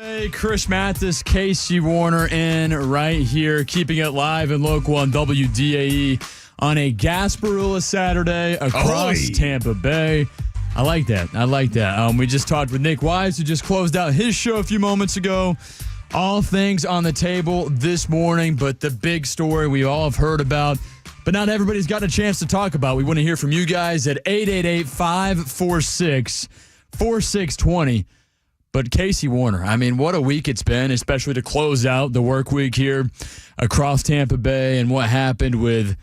Hey, Chris Mathis, Casey Warner in right here, keeping it live and local on WDAE on a Gasparilla Saturday across Tampa Bay. I like that. We just talked with Nick Wise, who just closed out his show a few moments ago. All things on the table this morning, but the big story we all have heard about, but not everybody's gotten a chance to talk about. We want to hear from you guys at 888-546-4620. But Casey Warner, I mean, what a week it's been, especially to close out the work week here across Tampa Bay, and what happened with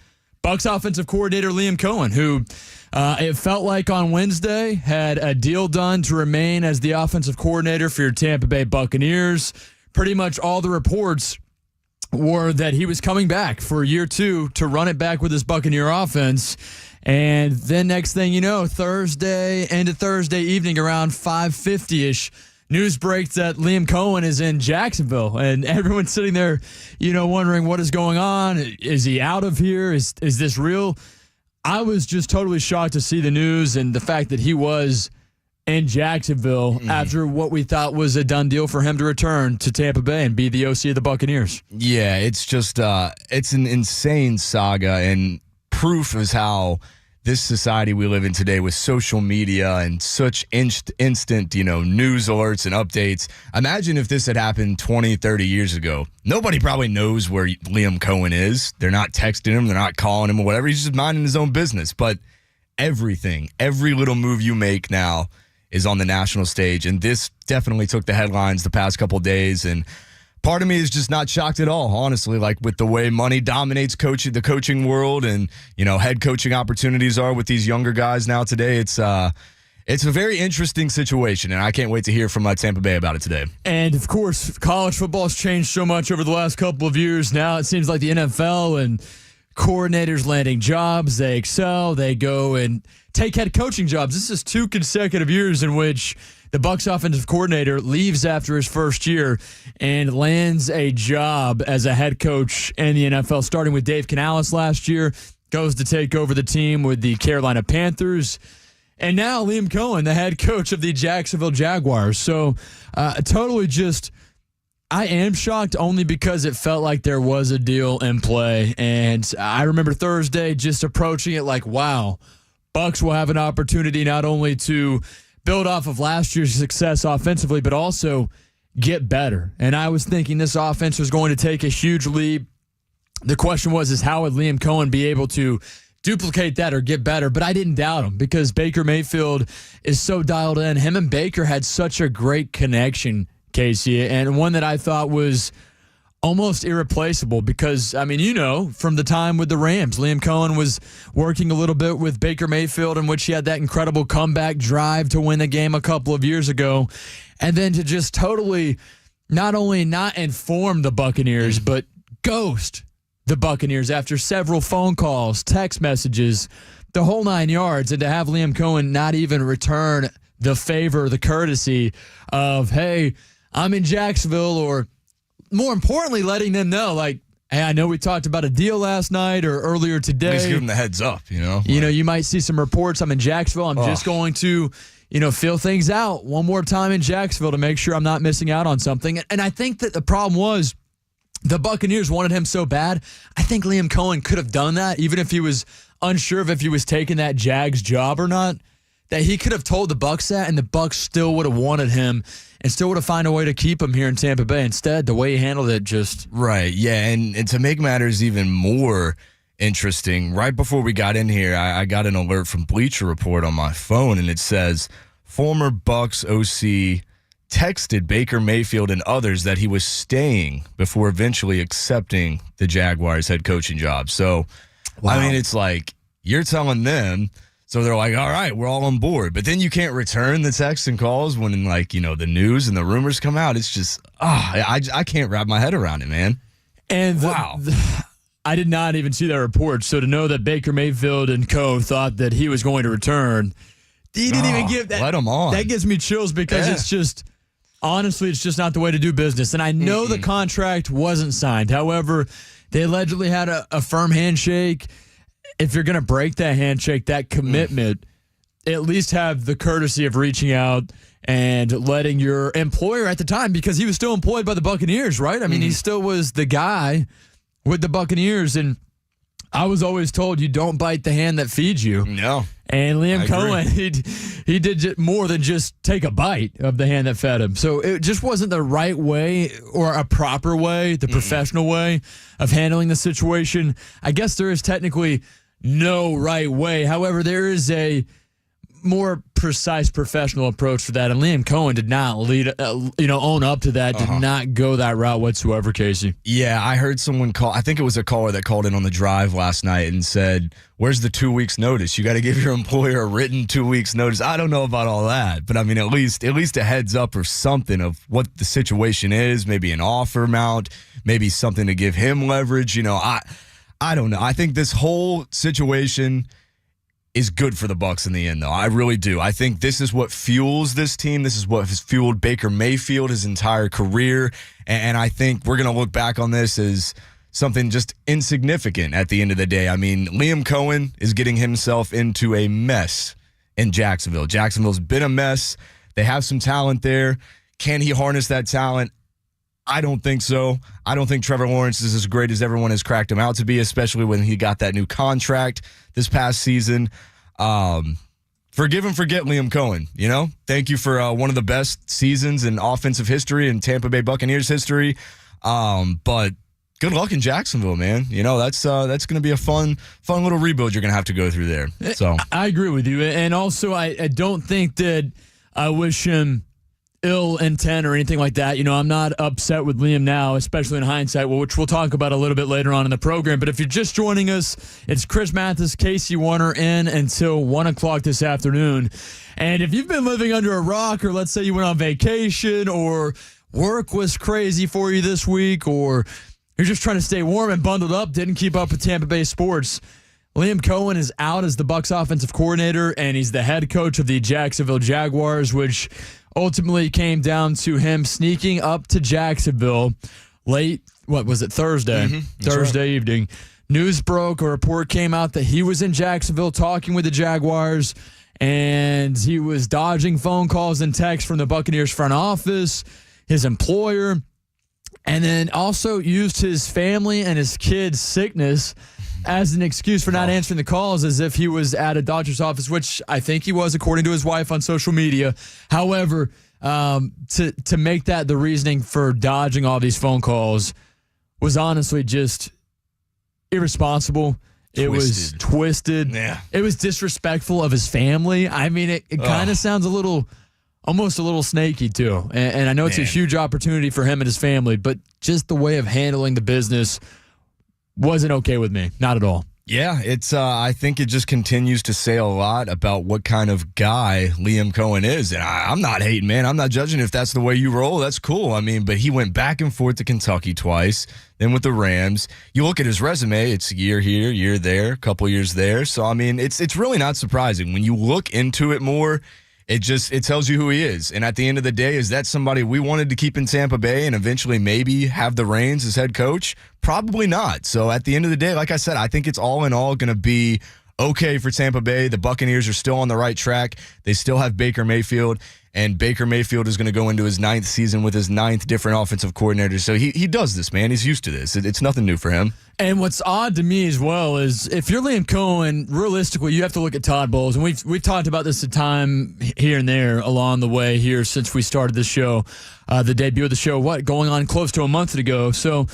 Bucs offensive coordinator Liam Cohen, who it felt like on Wednesday had a deal done to remain as the offensive coordinator for your Tampa Bay Buccaneers. Pretty much all the reports were that he was coming back for year two to run it back with his Buccaneer offense. And then next thing you know, Thursday evening around 5:50-ish, news breaks that Liam Cohen is in Jacksonville, and everyone's sitting there, wondering what is going on. Is he out of here? Is this real? I was just totally shocked to see the news and the fact that he was in Jacksonville after what we thought was a done deal for him to return to Tampa Bay and be the OC of the Buccaneers. Yeah, it's just it's an insane saga, and proof is how this society we live in today with social media and such instant, news alerts and updates. Imagine if this had happened 20, 30 years ago. Nobody probably knows where Liam Cohen is. They're not texting him. They're not calling him or whatever. He's just minding his own business. But everything, every little move you make now is on the national stage. And this definitely took the headlines the past couple of days. And part of me is just not shocked at all, honestly, like with the way money dominates the coaching world and, head coaching opportunities are with these younger guys now today. It's a very interesting situation, and I can't wait to hear from Tampa Bay about it today. And, of course, college football has changed so much over the last couple of years. Now it seems like the NFL and coordinators landing jobs, they excel, they go and take head coaching jobs. This is 2 consecutive years in which the Bucs offensive coordinator leaves after his first year and lands a job as a head coach in the NFL, starting with Dave Canales last year, goes to take over the team with the Carolina Panthers, and now Liam Cohen, the head coach of the Jacksonville Jaguars. So totally just, I am shocked only because it felt like there was a deal in play. And I remember Thursday just approaching it like, wow, Bucs will have an opportunity not only to build off of last year's success offensively, but also get better. And I was thinking this offense was going to take a huge leap. The question is how would Liam Cohen be able to duplicate that or get better? But I didn't doubt him because Baker Mayfield is so dialed in. Him and Baker had such a great connection, Casey, and one that I thought was almost irreplaceable because, from the time with the Rams, Liam Cohen was working a little bit with Baker Mayfield, in which he had that incredible comeback drive to win the game a couple of years ago. And then to just totally not only not inform the Buccaneers, but ghost the Buccaneers after several phone calls, text messages, the whole 9 yards, and to have Liam Cohen not even return the favor, the courtesy of, hey, I'm in Jacksonville, or more importantly, letting them know, like, hey, I know we talked about a deal last night or earlier today. Just give them the heads up, You might see some reports. I'm in Jacksonville. I'm just going to, feel things out one more time in Jacksonville to make sure I'm not missing out on something. And I think that the problem was the Buccaneers wanted him so bad. I think Liam Cohen could have done that, even if he was unsure of if he was taking that Jags job or not, that he could have told the Bucs that, and the Bucs still would have wanted him and still would have found a way to keep him here in Tampa Bay. Instead, the way he handled it just... Right, yeah, and to make matters even more interesting, right before we got in here, I got an alert from Bleacher Report on my phone, and it says, former Bucs OC texted Baker Mayfield and others that he was staying before eventually accepting the Jaguars head coaching job. So, wow. It's like, you're telling them... So they're like, all right, we're all on board. But then you can't return the texts and calls when, the news and the rumors come out. It's just, I can't wrap my head around it, man. And wow. I did not even see that report. So to know that Baker Mayfield and co. thought that he was going to return, he didn't even give that. Let him on. That gives me chills because it's just, honestly, it's just not the way to do business. And I know the contract wasn't signed. However, they allegedly had a firm handshake. If you're going to break that handshake, that commitment, at least have the courtesy of reaching out and letting your employer at the time, because he was still employed by the Buccaneers, right? I mean, he still was the guy with the Buccaneers, and I was always told you don't bite the hand that feeds you. No. And Liam Cohen, he did more than just take a bite of the hand that fed him. So it just wasn't the right way or a proper way, the professional way of handling the situation. I guess there is technically no right way. However, there is a more precise professional approach for that, and Liam Cohen did not own up to that, did not go that route whatsoever, Casey. Yeah, I heard someone call, I think it was a caller that called in on the drive last night and said, where's the 2 weeks notice? You got to give your employer a written 2 weeks notice. I don't know about all that, but I mean, at least a heads up or something of what the situation is, maybe an offer amount, maybe something to give him leverage. I don't know. I think this whole situation is good for the Bucs in the end, though. I really do. I think this is what fuels this team. This is what has fueled Baker Mayfield his entire career. And I think we're going to look back on this as something just insignificant at the end of the day. I mean, Liam Cohen is getting himself into a mess in Jacksonville. Jacksonville's been a mess. They have some talent there. Can he harness that talent? I don't think so. I don't think Trevor Lawrence is as great as everyone has cracked him out to be, especially when he got that new contract this past season. Forgive and forget Liam Cohen, Thank you for one of the best seasons in offensive history in Tampa Bay Buccaneers history. But good luck in Jacksonville, man. That's going to be a fun little rebuild you're going to have to go through there. So I agree with you. And also, I don't think that I wish him ill intent or anything like that. I'm not upset with Liam now, especially in hindsight, which we'll talk about a little bit later on in the program. But if you're just joining us, it's Chris Mathis, Casey Warner in until 1 o'clock this afternoon. And if you've been living under a rock, or let's say you went on vacation, or work was crazy for you this week, or you're just trying to stay warm and bundled up, didn't keep up with Tampa Bay sports, Liam Cohen is out as the Bucs offensive coordinator, and he's the head coach of the Jacksonville Jaguars, which ultimately came down to him sneaking up to Jacksonville late, Thursday? Thursday evening. News broke, a report came out that he was in Jacksonville talking with the Jaguars, and he was dodging phone calls and texts from the Buccaneers front office, his employer, and then also used his family and his kids' sickness as an excuse for not answering the calls, as if he was at a doctor's office, which I think he was, according to his wife on social media. However, to make that the reasoning for dodging all these phone calls was honestly just irresponsible. It was twisted. Yeah. It was disrespectful of his family. I mean, it kind of sounds almost a little snaky, too. And I know it's a huge opportunity for him and his family, but just the way of handling the business wasn't okay with me. Not at all. Yeah, it's. I think it just continues to say a lot about what kind of guy Liam Cohen is. And I'm not hating, man. I'm not judging if that's the way you roll. That's cool. I mean, but he went back and forth to Kentucky twice, then with the Rams. You look at his resume, it's a year here, year there, a couple years there. So, I mean, it's really not surprising. When you look into it more, it tells you who he is. And at the end of the day, is that somebody we wanted to keep in Tampa Bay and eventually maybe have the reins as head coach? Probably not. So at the end of the day, like I said, I think it's all in all going to be okay for Tampa Bay. The Buccaneers are still on the right track. They still have Baker Mayfield, and Baker Mayfield is going to go into his 9th season with his 9th different offensive coordinators. So he does this, man. He's used to this. It's nothing new for him. And what's odd to me as well is if you're Liam Cohen, realistically, you have to look at Todd Bowles. And we've talked about this a time here and there along the way here since we started the show, the debut of the show, going on close to a month ago. So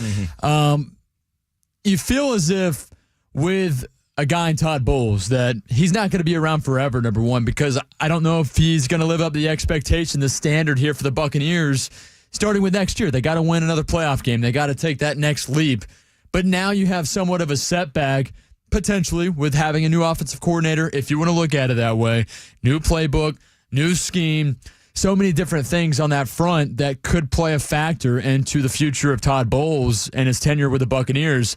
you feel as if with a guy in Todd Bowles that he's not going to be around forever, number one, because I don't know if he's going to live up to the expectation, the standard here for the Buccaneers, starting with next year. They got to win another playoff game. They got to take that next leap. But now you have somewhat of a setback, potentially, with having a new offensive coordinator, if you want to look at it that way. New playbook, new scheme, so many different things on that front that could play a factor into the future of Todd Bowles and his tenure with the Buccaneers.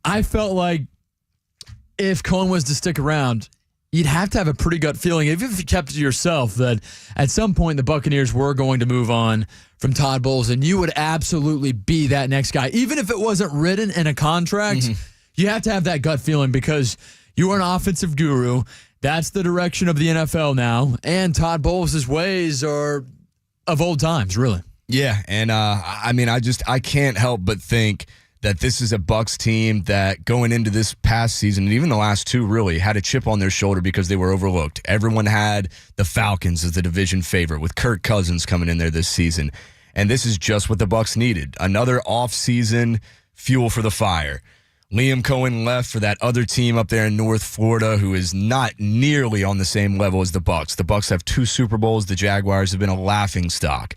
I felt like if Cohen was to stick around, you'd have to have a pretty gut feeling, even if you kept it to yourself, that at some point the Buccaneers were going to move on from Todd Bowles, and you would absolutely be that next guy. Even if it wasn't written in a contract, you have to have that gut feeling because you are an offensive guru. that's the direction of the NFL now. And Todd Bowles' ways are of old times, really. Yeah, and I can't help but think that this is a Bucs team that going into this past season, and even the last two really, had a chip on their shoulder because they were overlooked. Everyone had the Falcons as the division favorite with Kirk Cousins coming in there this season. And this is just what the Bucs needed. Another off-season fuel for the fire. Liam Cohen left for that other team up there in North Florida who is not nearly on the same level as the Bucs. The Bucs have 2 Super Bowls. The Jaguars have been a laughingstock.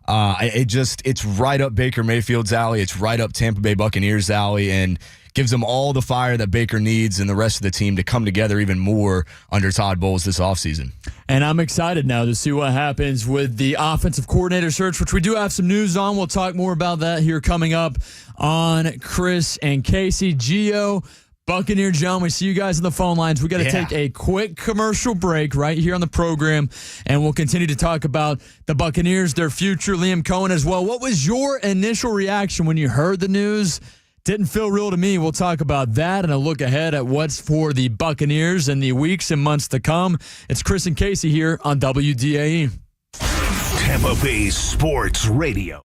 It's right up Baker Mayfield's alley. It's right up Tampa Bay Buccaneers' alley, and gives them all the fire that Baker needs and the rest of the team to come together even more under Todd Bowles this offseason. And I'm excited now to see what happens with the offensive coordinator search, which we do have some news on. We'll talk more about that here coming up on Chris and Casey. Gio, Buccaneer John, we see you guys on the phone lines. We got to take a quick commercial break right here on the program, and we'll continue to talk about the Buccaneers, their future, Liam Cohen as well. What was your initial reaction when you heard the news? Didn't feel real to me. We'll talk about that and a look ahead at what's for the Buccaneers in the weeks and months to come. It's Chris and Casey here on WDAE. Tampa Bay Sports Radio.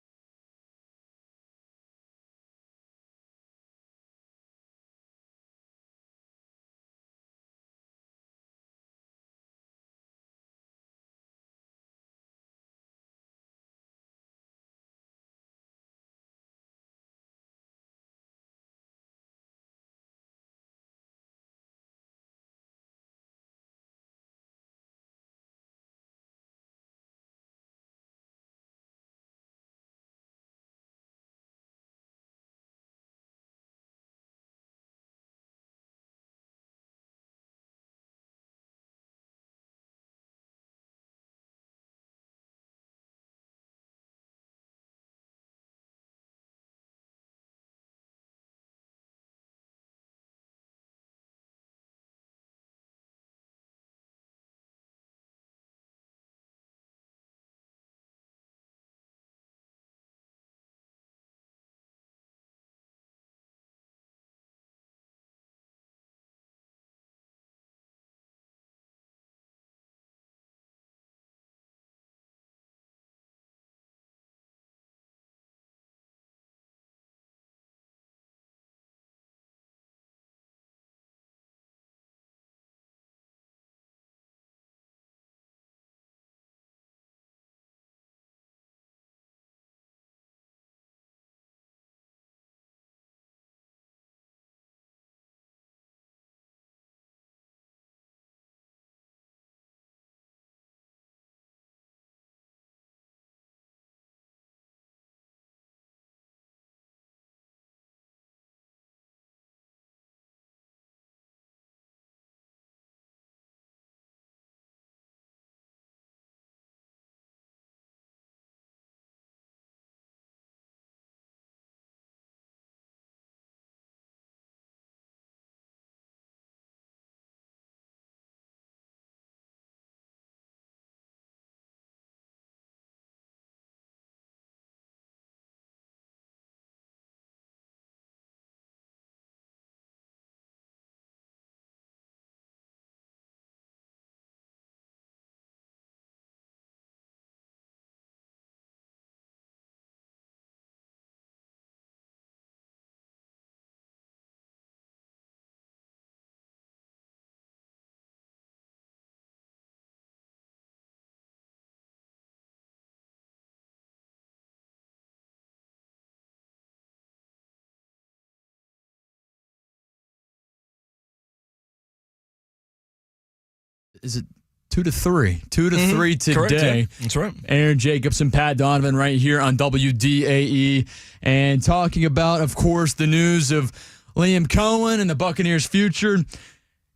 Is it 2-3? 2-3 today. Correct, yeah. That's right. Aaron Jacobs and Pat Donovan right here on WDAE. And talking about, of course, the news of Liam Cohen and the Buccaneers' future.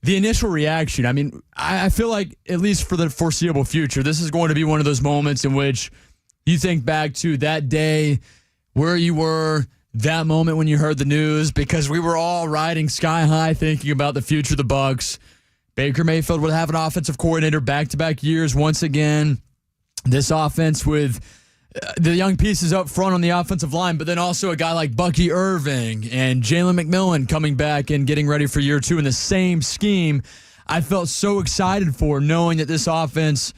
The initial reaction, I mean, I feel like, at least for the foreseeable future, this is going to be one of those moments in which you think back to that day, where you were, that moment when you heard the news, because we were all riding sky high thinking about the future of the Bucs. Baker Mayfield would have an offensive coordinator back-to-back years once again. This offense with the young pieces up front on the offensive line, but then also a guy like Bucky Irving and Jalen McMillan coming back and getting ready for year 2 in the same scheme. I felt so excited for, knowing that this offense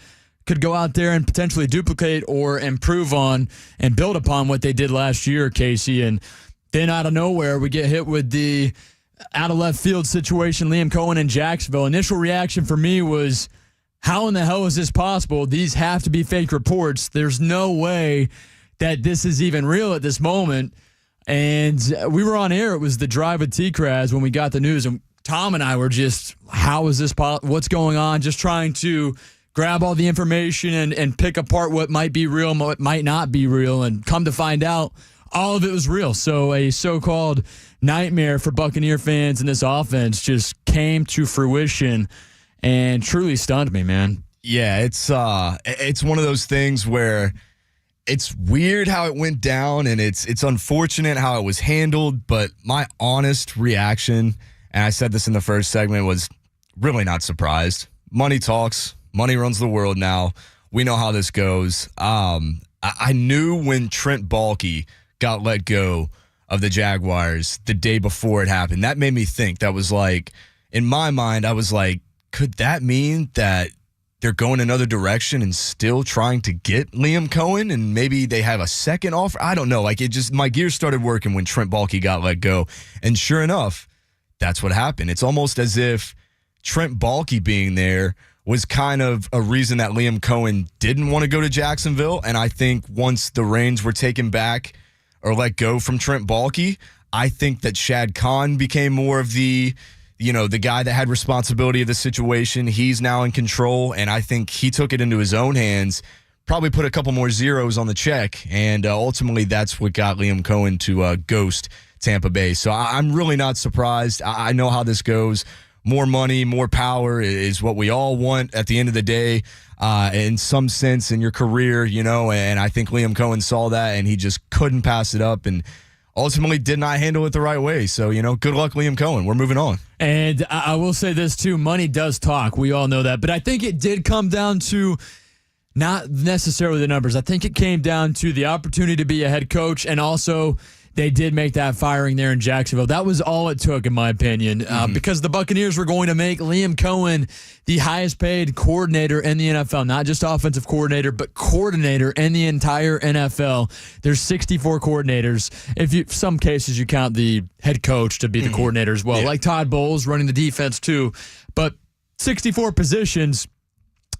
could go out there and potentially duplicate or improve on and build upon what they did last year, Casey. And then out of nowhere, we get hit with the out of left field situation, Liam Cohen in Jacksonville. Initial reaction for me was, how in the hell is this possible? These have to be fake reports. There's no way that this is even real at this moment. And we were on air. It was the drive with T-Kraz when we got the news. And Tom and I were just, how is this what's going on? Just trying to grab all the information and pick apart what might be real and what might not be real. And come to find out, all of it was real. So a so-called nightmare for Buccaneer fans in this offense just came to fruition and truly stunned me, man. Yeah, it's one of those things where it's weird how it went down, and it's unfortunate how it was handled, but my honest reaction, and I said this in the first segment, was really not surprised. Money talks. Money runs the world now. We know how this goes. I knew when Trent Baalke got let go of the Jaguars the day before it happened. That made me think. That was like, in my mind, I was like, could that mean that they're going another direction and still trying to get Liam Cohen, and maybe they have a second offer? I don't know. Like, it just, my gears started working when Trent Baalke got let go. And sure enough, that's what happened. It's almost as if Trent Baalke being there was kind of a reason that Liam Cohen didn't want to go to Jacksonville. And I think once the reins were taken back or let go from Trent Baalke, I think that Shad Khan became more of the guy that had responsibility of the situation. He's now in control, and I think he took it into his own hands, probably put a couple more zeros on the check, and ultimately that's what got Liam Cohen to ghost Tampa Bay. So I'm really not surprised. I know how this goes. More money, more power is what we all want at the end of the day, in some sense in your career, and I think Liam Cohen saw that, and he just couldn't pass it up, and ultimately did not handle it the right way. So, good luck, Liam Cohen. We're moving on. And I will say this, too. Money does talk. We all know that. But I think it did come down to not necessarily the numbers. I think it came down to the opportunity to be a head coach, and also they did make that firing there in Jacksonville. That was all it took, in my opinion, because the Buccaneers were going to make Liam Cohen the highest paid coordinator in the NFL, not just offensive coordinator, but coordinator in the entire NFL. There's 64 coordinators. Some cases you count the head coach to be the coordinator as well, like Todd Bowles running the defense too. But 64 positions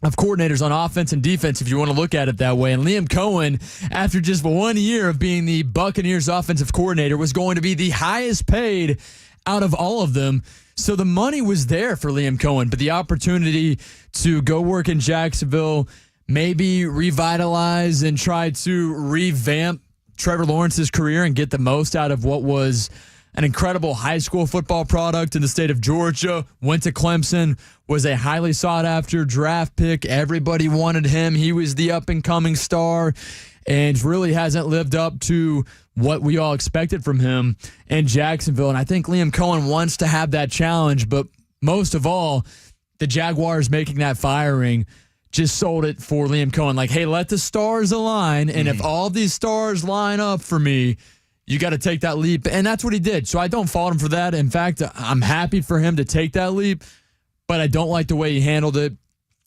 of coordinators on offense and defense, if you want to look at it that way. And Liam Cohen, after just 1 year of being the Buccaneers offensive coordinator, was going to be the highest paid out of all of them. So the money was there for Liam Cohen, but the opportunity to go work in Jacksonville, maybe revitalize and try to revamp Trevor Lawrence's career and get the most out of what was an incredible high school football product in the state of Georgia, went to Clemson, was a highly sought-after draft pick. Everybody wanted him. He was the up-and-coming star, and really hasn't lived up to what we all expected from him in Jacksonville. And I think Liam Cohen wants to have that challenge, but most of all, the Jaguars making that firing just sold it for Liam Cohen. Like, hey, let the stars align, and if all these stars line up for me, you got to take that leap. And that's what he did. So I don't fault him for that. In fact, I'm happy for him to take that leap, but I don't like the way he handled it.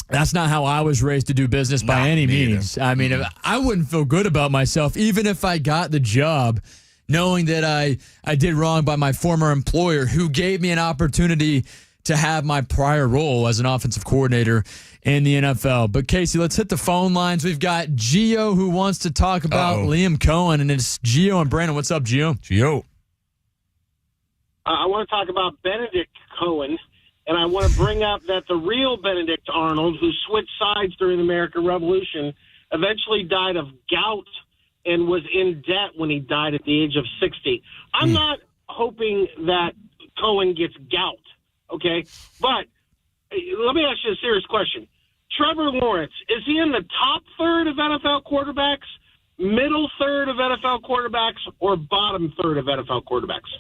That's not how I was raised to do business by any means. I mean, I wouldn't feel good about myself, even if I got the job, knowing that I did wrong by my former employer who gave me an opportunity to have my prior role as an offensive coordinator in the NFL. But Casey, let's hit the phone lines. We've got Gio who wants to talk about Liam Cohen, and it's Gio and Brandon. What's up, Gio? Gio. I want to talk about Benedict Cohen, and I want to bring up that the real Benedict Arnold, who switched sides during the American Revolution, eventually died of gout and was in debt when he died at the age of 60. I'm not hoping that Cohen gets gout, okay? But let me ask you a serious question. Trevor Lawrence, is he in the top third of NFL quarterbacks, middle third of NFL quarterbacks, or bottom third of NFL quarterbacks?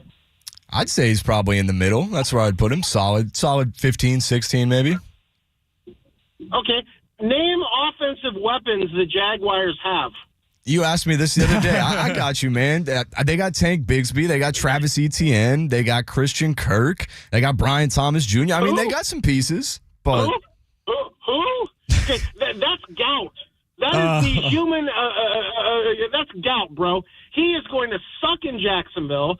I'd say he's probably in the middle. That's where I'd put him. Solid 15, 16 maybe. Okay. Name offensive weapons the Jaguars have. You asked me this the other day. I got you, man. They got Tank Bigsby. They got Travis Etienne. They got Christian Kirk. They got Brian Thomas Jr. I mean, they got some pieces. But who? That's gout. That is the human. That's gout, bro. He is going to suck in Jacksonville.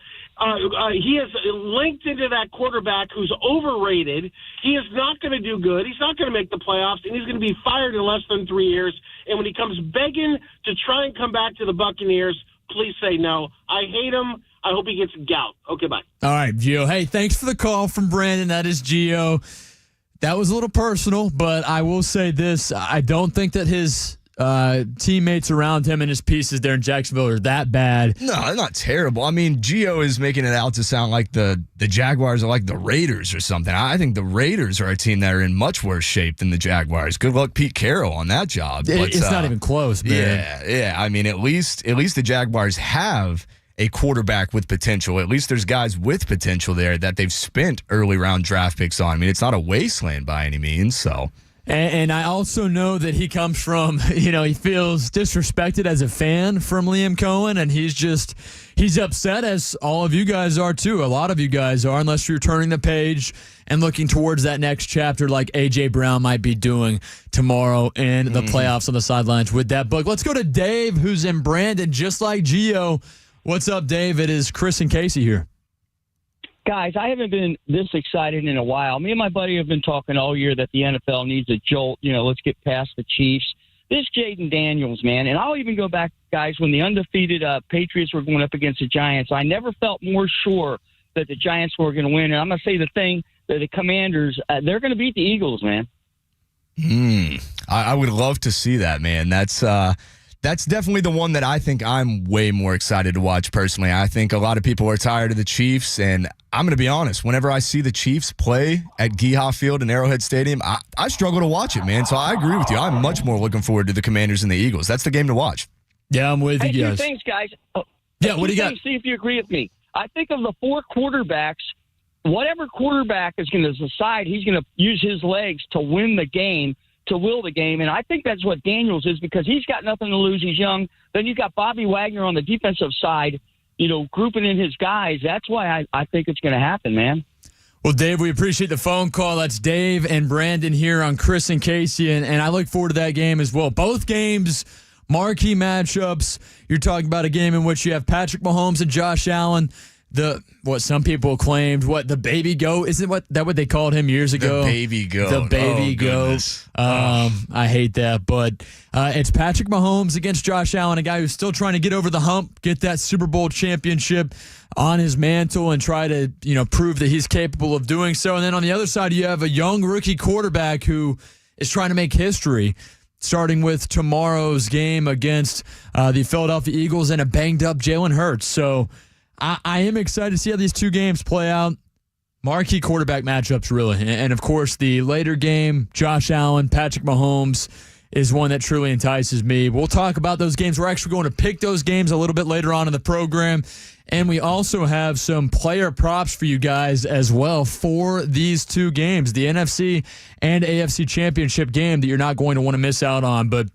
He is linked into that quarterback who's overrated. He is not going to do good. He's not going to make the playoffs, and he's going to be fired in less than 3 years. And when he comes begging to try and come back to the Buccaneers, please say no. I hate him. I hope he gets gout. Okay, bye. All right, Gio. Hey, thanks for the call from Brandon. That is Gio. That was a little personal, but I will say this. I don't think that his teammates around him and his pieces there in Jacksonville are that bad. No, they're not terrible. I mean, Gio is making it out to sound like the Jaguars are like the Raiders or something. I think the Raiders are a team that are in much worse shape than the Jaguars. Good luck, Pete Carroll, on that job. But, it's not even close, man. Yeah. I mean, at least the Jaguars have a quarterback with potential. At least there's guys with potential there that they've spent early round draft picks on. I mean, it's not a wasteland by any means, so. And I also know that he comes from, he feels disrespected as a fan from Liam Cohen, and he's upset, as all of you guys are too. A lot of you guys are, unless you're turning the page and looking towards that next chapter like A.J. Brown might be doing tomorrow in the playoffs on the sidelines with that book. Let's go to Dave, who's in Brandon, just like Gio. What's up, Dave? It is Chris and Casey here. Guys, I haven't been this excited in a while. Me and my buddy have been talking all year that the NFL needs a jolt. Let's get past the Chiefs. This Jaden Daniels, man, and I'll even go back, guys, when the undefeated Patriots were going up against the Giants, I never felt more sure that the Giants were going to win. And I'm going to say the thing, that the Commanders, they're going to beat the Eagles, man. I would love to see that, man. That's definitely the one that I think I'm way more excited to watch personally. I think a lot of people are tired of the Chiefs, and I'm going to be honest. Whenever I see the Chiefs play at Geha Field and Arrowhead Stadium, I struggle to watch it, man. So I agree with you. I'm much more looking forward to the Commanders and the Eagles. That's the game to watch. Yeah, I'm with you guys. Two things, guys. Yeah, what do you got? See if you agree with me. I think of the four quarterbacks, whatever quarterback is going to decide he's going to use his legs to win the game, to will the game, and I think that's what Daniels is, because he's got nothing to lose. He's young. Then you've got Bobby Wagner on the defensive side, grouping in his guys. That's why I think it's going to happen, man. Well, Dave, we appreciate the phone call. That's Dave and Brandon here on Chris and Casey, and I look forward to that game as well. Both games, marquee matchups. You're talking about a game in which you have Patrick Mahomes and Josh Allen. What some people claimed, the baby goat? Isn't what they called him years ago? The baby goat. The baby goat. I hate that, but it's Patrick Mahomes against Josh Allen, a guy who's still trying to get over the hump, get that Super Bowl championship on his mantle, and try to prove that he's capable of doing so. And then on the other side, you have a young rookie quarterback who is trying to make history, starting with tomorrow's game against the Philadelphia Eagles and a banged up Jalen Hurts. So I am excited to see how these two games play out. Marquee quarterback matchups, really. And, of course, the later game, Josh Allen, Patrick Mahomes, is one that truly entices me. We'll talk about those games. We're actually going to pick those games a little bit later on in the program. And we also have some player props for you guys as well for these two games, the NFC and AFC championship game that you're not going to want to miss out on. But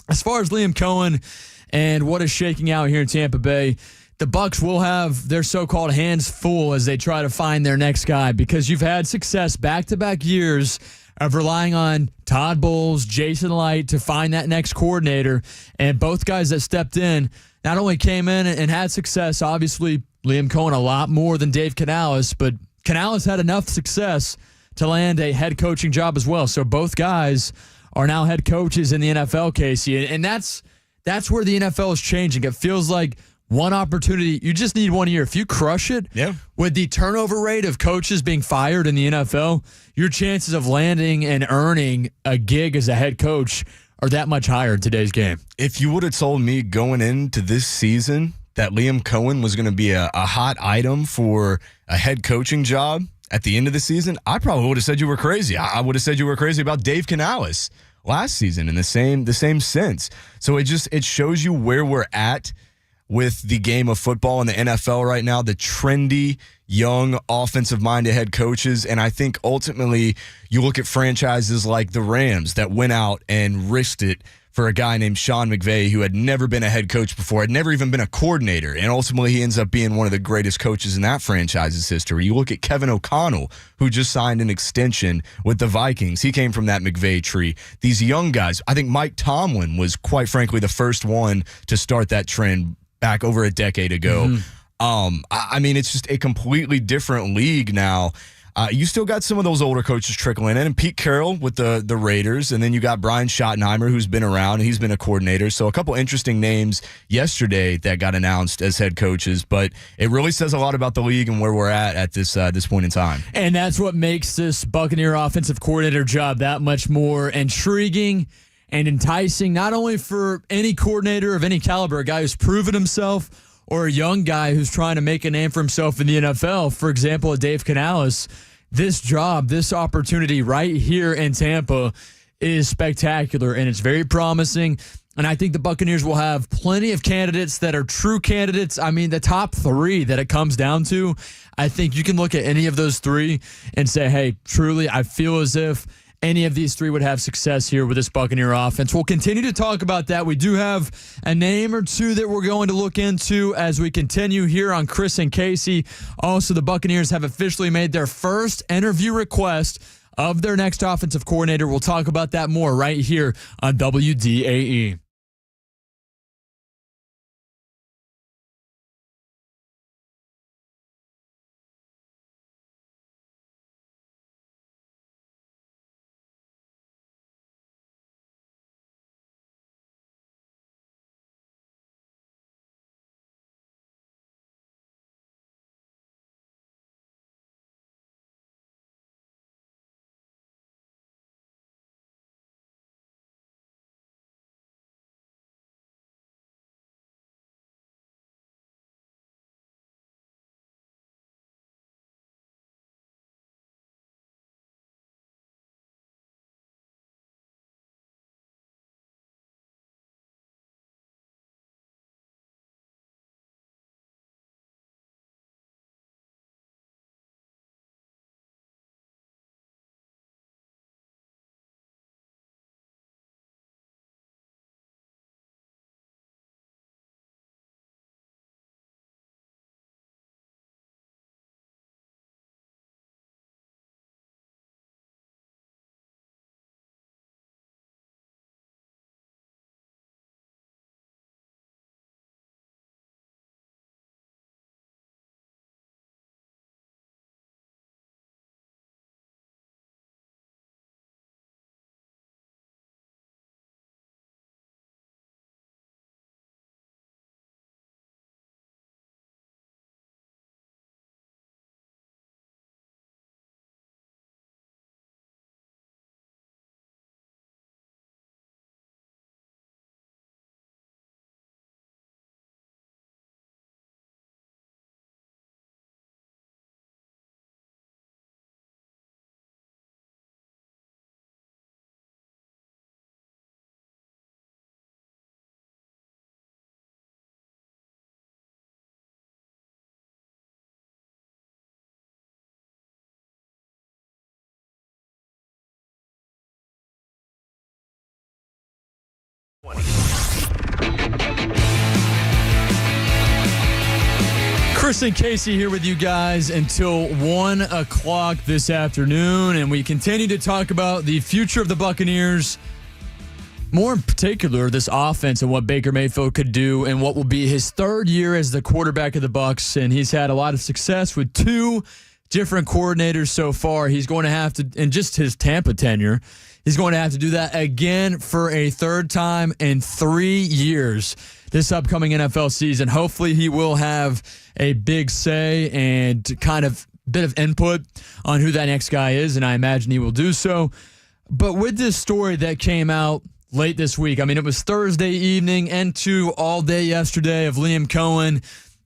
as far as Liam Cohen and what is shaking out here in Tampa Bay, the Bucs will have their so-called hands full as they try to find their next guy, because you've had success back-to-back years of relying on Todd Bowles, Jason Light to find that next coordinator. And both guys that stepped in not only came in and had success, obviously Liam Cohen a lot more than Dave Canales, but Canales had enough success to land a head coaching job as well. So both guys are now head coaches in the NFL, Casey. And that's where the NFL is changing. It feels like one opportunity, you just need 1 year. If you crush it, with the turnover rate of coaches being fired in the NFL, your chances of landing and earning a gig as a head coach are that much higher in today's game. If you would have told me going into this season that Liam Cohen was going to be a hot item for a head coaching job at the end of the season, I probably would have said you were crazy. I would have said you were crazy about Dave Canales last season in the same sense. So it shows you where we're at with the game of football in the NFL right now, the trendy, young, offensive-minded head coaches. And I think ultimately you look at franchises like the Rams that went out and risked it for a guy named Sean McVay who had never been a head coach before, had never even been a coordinator, and ultimately he ends up being one of the greatest coaches in that franchise's history. You look at Kevin O'Connell, who just signed an extension with the Vikings. He came from that McVay tree. These young guys, I think Mike Tomlin was, quite frankly, the first one to start that trend back over a decade ago. I mean, it's just a completely different league now. You still got some of those older coaches trickling in, and Pete Carroll with the Raiders, and then you got Brian Schottenheimer, who's been around, and he's been a coordinator. So a couple interesting names yesterday that got announced as head coaches, but it really says a lot about the league and where we're at this point in time. And that's what makes this Buccaneer offensive coordinator job that much more intriguing and enticing, not only for any coordinator of any caliber, a guy who's proven himself, or a young guy who's trying to make a name for himself in the NFL. For example, Dave Canales, this job, this opportunity right here in Tampa is spectacular, and it's very promising. And I think the Buccaneers will have plenty of candidates that are true candidates. I mean, the top three that it comes down to, I think you can look at any of those three and say, hey, truly, I feel as if any of these three would have success here with this Buccaneer offense. We'll continue to talk about that. We do have a name or two that we're going to look into as we continue here on Chris and Casey. Also, the Buccaneers have officially made their first interview request of their next offensive coordinator. We'll talk about that more right here on WDAE. Chris and Casey here with you guys until 1 o'clock this afternoon, and we continue to talk about the future of the Buccaneers, more in particular this offense and what Baker Mayfield could do and what will be his third year as the quarterback of the Bucs. And he's had a lot of success with two different coordinators so far. He's going to have to, in just his Tampa tenure, he's going to have to do that again for a third time in 3 years this upcoming NFL season. Hopefully he will have a big say and kind of bit of input on who that next guy is, and I imagine he will do so. But with this story that came out late this week, I mean, it was Thursday evening into all day yesterday of Liam Cohen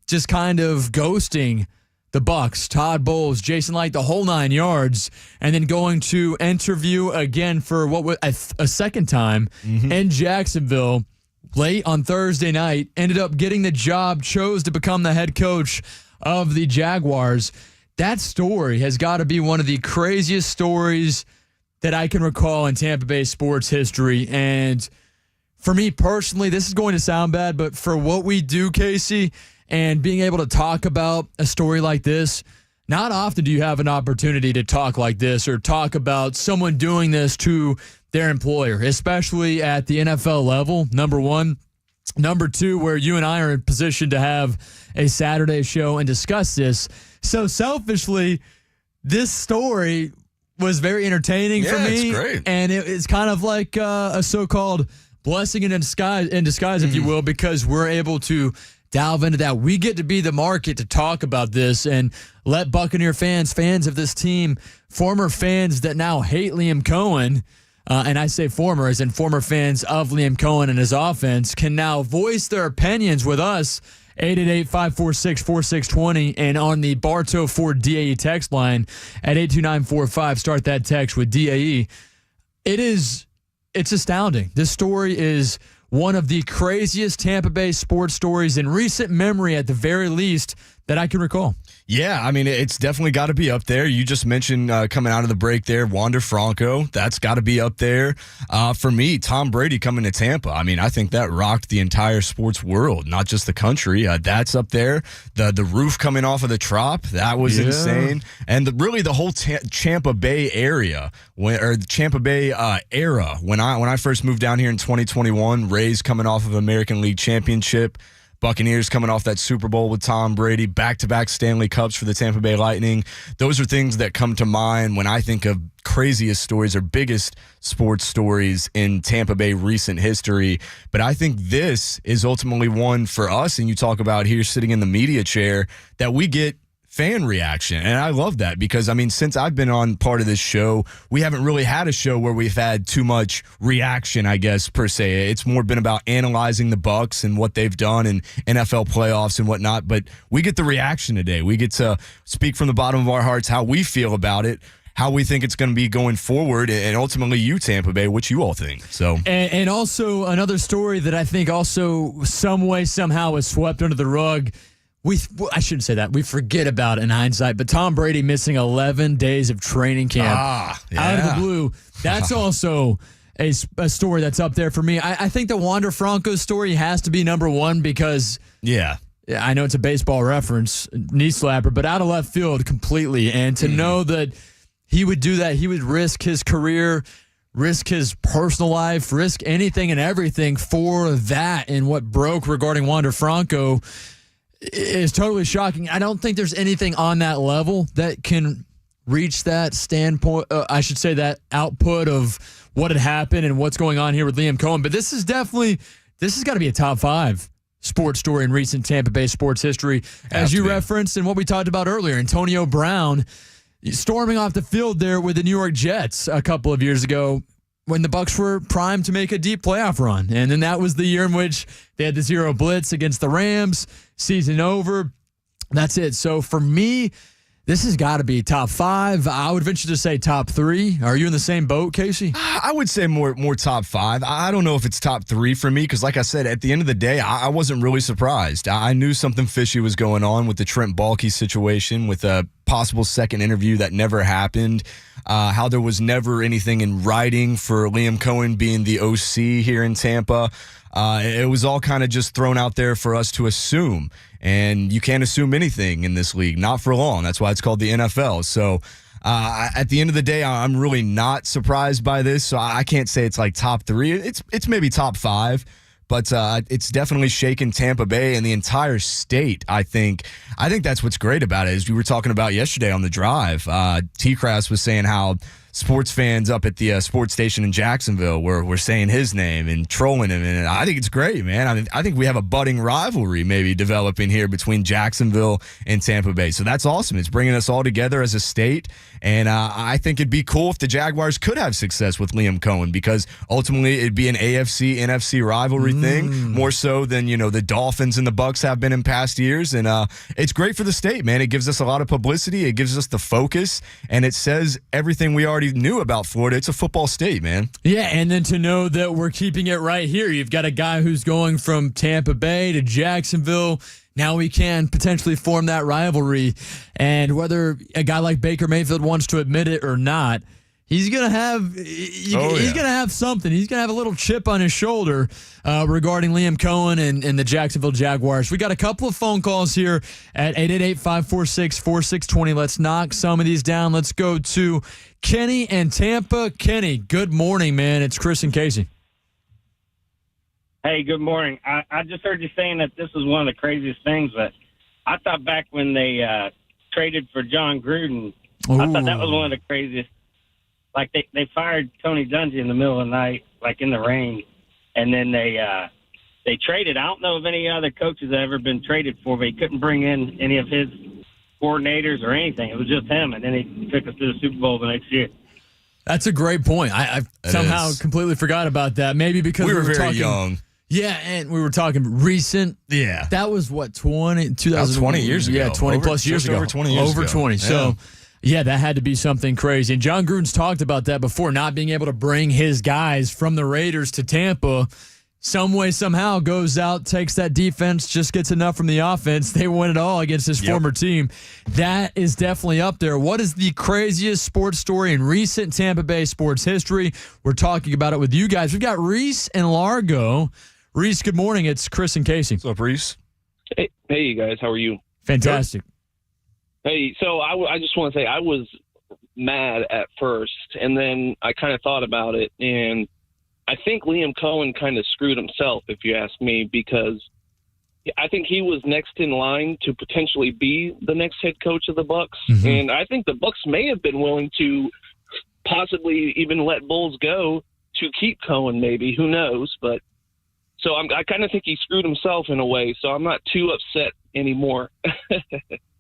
just kind of ghosting the Bucs, Todd Bowles, Jason Light, the whole 9 yards, and then going to interview again for what was a second time in Jacksonville late on Thursday night, ended up getting the job, chose to become the head coach of the Jaguars. That story has got to be one of the craziest stories that I can recall in Tampa Bay sports history. And for me personally, this is going to sound bad, but for what we do, Casey, and being able to talk about a story like this, not often do you have an opportunity to talk like this or talk about someone doing this to their employer, especially at the NFL level, number one. Number two, where you and I are in position to have a Saturday show and discuss this. So selfishly, this story was very entertaining for me. It's great. And it's kind of like a so-called blessing in disguise, if you will, because we're able to delve into that. We get to be the market to talk about this and let Buccaneer fans of this team, former fans that now hate Liam Cohen, and I say former as in former fans of Liam Cohen and his offense, can now voice their opinions with us, 888-546-4620, and on the Bartow Ford DAE text line at 82945. Start that text with DAE. It's astounding. This story is one of the craziest Tampa Bay sports stories in recent memory, at the very least, that I can recall. Yeah, I mean, it's definitely got to be up there. You just mentioned coming out of the break there, Wander Franco. That's got to be up there. For me, Tom Brady coming to Tampa. I mean, I think that rocked the entire sports world, not just the country. That's up there. The roof coming off of the Trop, that was insane. And really the whole Tampa Bay area, the Tampa Bay era. When I first moved down here in 2021, Rays coming off of American League Championship, Buccaneers coming off that Super Bowl with Tom Brady, back-to-back Stanley Cups for the Tampa Bay Lightning. Those are things that come to mind when I think of craziest stories or biggest sports stories in Tampa Bay recent history. But I think this is ultimately one for us, and you talk about here sitting in the media chair, that we get fan reaction. And I love that because, I mean, since I've been on part of this show, we haven't really had a show where we've had too much reaction, I guess, per se. It's more been about analyzing the Bucs and what they've done in NFL playoffs and whatnot. But we get the reaction today. We get to speak from the bottom of our hearts how we feel about it, how we think it's going to be going forward, and ultimately you, Tampa Bay, what you all think. So, and also another story that I think also some way, somehow was swept under the rug. I shouldn't say that. We forget about it in hindsight, but Tom Brady missing 11 days of training camp out of the blue. That's also a story that's up there for me. I think the Wander Franco story has to be number one because, I know it's a baseball reference, knee slapper, but out of left field completely. And to know that he would do that, he would risk his career, risk his personal life, risk anything and everything for that, and what broke regarding Wander Franco is totally shocking. I don't think there's anything on that level that can reach that standpoint. I should say that output of what had happened and what's going on here with Liam Cohen. But this has got to be a top 5 sports story in recent Tampa Bay sports history. As you referenced and what we talked about earlier, Antonio Brown storming off the field there with the New York Jets a couple of years ago, when the Bucs were primed to make a deep playoff run. And then that was the year in which they had the 0 blitz against the Rams, season over. That's it. So for me, this has got to be top 5. I would venture to say top 3. Are you in the same boat, Casey? I would say more top 5. I don't know if it's top 3 for me because, like I said, at the end of the day, I wasn't really surprised. I knew something fishy was going on with the Trent Baalke situation, with a possible second interview that never happened, how there was never anything in writing for Liam Cohen being the OC here in Tampa. It was all kind of just thrown out there for us to assume. And you can't assume anything in this league, not for long. That's why it's called the NFL. So at the end of the day, I'm really not surprised by this. So I can't say it's like top 3. It's maybe top 5. But it's definitely shaken Tampa Bay and the entire state, I think. I think that's what's great about it, as we were talking about yesterday on the drive. T-Crass was saying how sports fans up at the sports station in Jacksonville were saying his name and trolling him. And I think it's great, man. I mean, I think we have a budding rivalry maybe developing here between Jacksonville and Tampa Bay. So that's awesome. It's bringing us all together as a state. And I think it'd be cool if the Jaguars could have success with Liam Cohen, because ultimately it'd be an AFC, NFC rivalry thing, more so than, the Dolphins and the Bucs have been in past years. And it's great for the state, man. It gives us a lot of publicity. It gives us the focus, and it says everything we already knew about Florida. It's a football state, man. Yeah, and then to know that we're keeping it right here. You've got a guy who's going from Tampa Bay to Jacksonville. Now we can potentially form that rivalry. And whether a guy like Baker Mayfield wants to admit it or not, he's gonna have something. He's gonna have a little chip on his shoulder regarding Liam Cohen and the Jacksonville Jaguars. We got a couple of phone calls here at 888-546-4620. Let's knock some of these down. Let's go to Kenny and Tampa. Kenny, good morning, man. It's Chris and Casey. Hey, good morning. I just heard you saying that this is one of the craziest things, but I thought back when they traded for John Gruden, I thought that was one of the craziest. Like, they fired Tony Dungy in the middle of the night, like in the rain, and then they traded. I don't know if any other coaches have ever been traded for, but he couldn't bring in any of his coordinators or anything. It was just him, and then he took us to the Super Bowl the next year. That's a great point. I somehow completely forgot about that. Maybe because we were very talking, young. Yeah, and we were talking recent. Yeah. That was what, 20 years ago. Yeah, 20 plus years ago. Over 20 years ago. Over 20. Yeah. So, yeah, that had to be something crazy. And John Gruden's talked about that before, not being able to bring his guys from the Raiders to Tampa. Some way, somehow, goes out, takes that defense, just gets enough from the offense. They win it all against his former team. That is definitely up there. What is the craziest sports story in recent Tampa Bay sports history? We're talking about it with you guys. We've got Reese and Largo. Reese, good morning. It's Chris and Casey. What's up, Reese? Hey, you guys. How are you? Fantastic. Hey, so I just want to say I was mad at first, and then I kind of thought about it, and I think Liam Cohen kind of screwed himself, if you ask me, because I think he was next in line to potentially be the next head coach of the Bucs, and I think the Bucs may have been willing to possibly even let Bulls go to keep Cohen, maybe. Who knows? But so I kind of think he screwed himself in a way, so I'm not too upset anymore.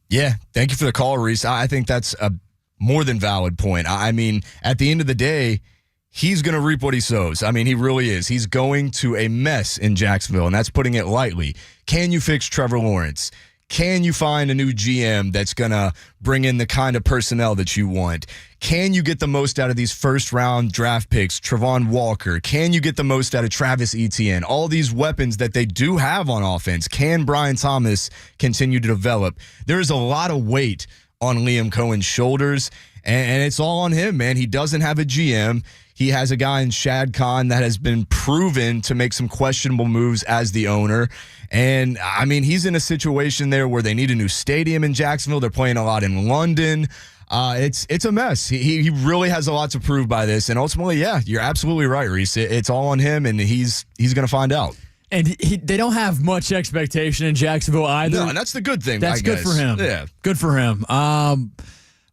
Yeah, thank you for the call, Reese. I think that's a more than valid point. I mean, at the end of the day, he's going to reap what he sows. I mean, he really is. He's going to a mess in Jacksonville, and that's putting it lightly. Can you fix Trevor Lawrence? Can you find a new GM that's going to bring in the kind of personnel that you want? Can you get the most out of these first-round draft picks, Trevon Walker? Can you get the most out of Travis Etienne? All these weapons that they do have on offense. Can Brian Thomas continue to develop? There is a lot of weight on Liam Cohen's shoulders, and it's all on him, man. He doesn't have a GM. He has a guy in Shad Khan that has been proven to make some questionable moves as the owner. And, I mean, he's in a situation there where they need a new stadium in Jacksonville. They're playing a lot in London. It's a mess. He really has a lot to prove by this. And ultimately, yeah, you're absolutely right, Reese. It's all on him, and he's going to find out. And they don't have much expectation in Jacksonville either. No, and that's the good thing, That's I good guess. for him. Yeah. Good for him.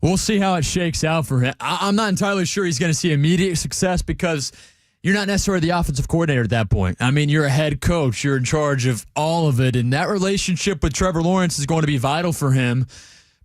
We'll see how it shakes out for him. I'm not entirely sure he's going to see immediate success because you're not necessarily the offensive coordinator at that point. I mean, you're a head coach. You're in charge of all of it. And that relationship with Trevor Lawrence is going to be vital for him.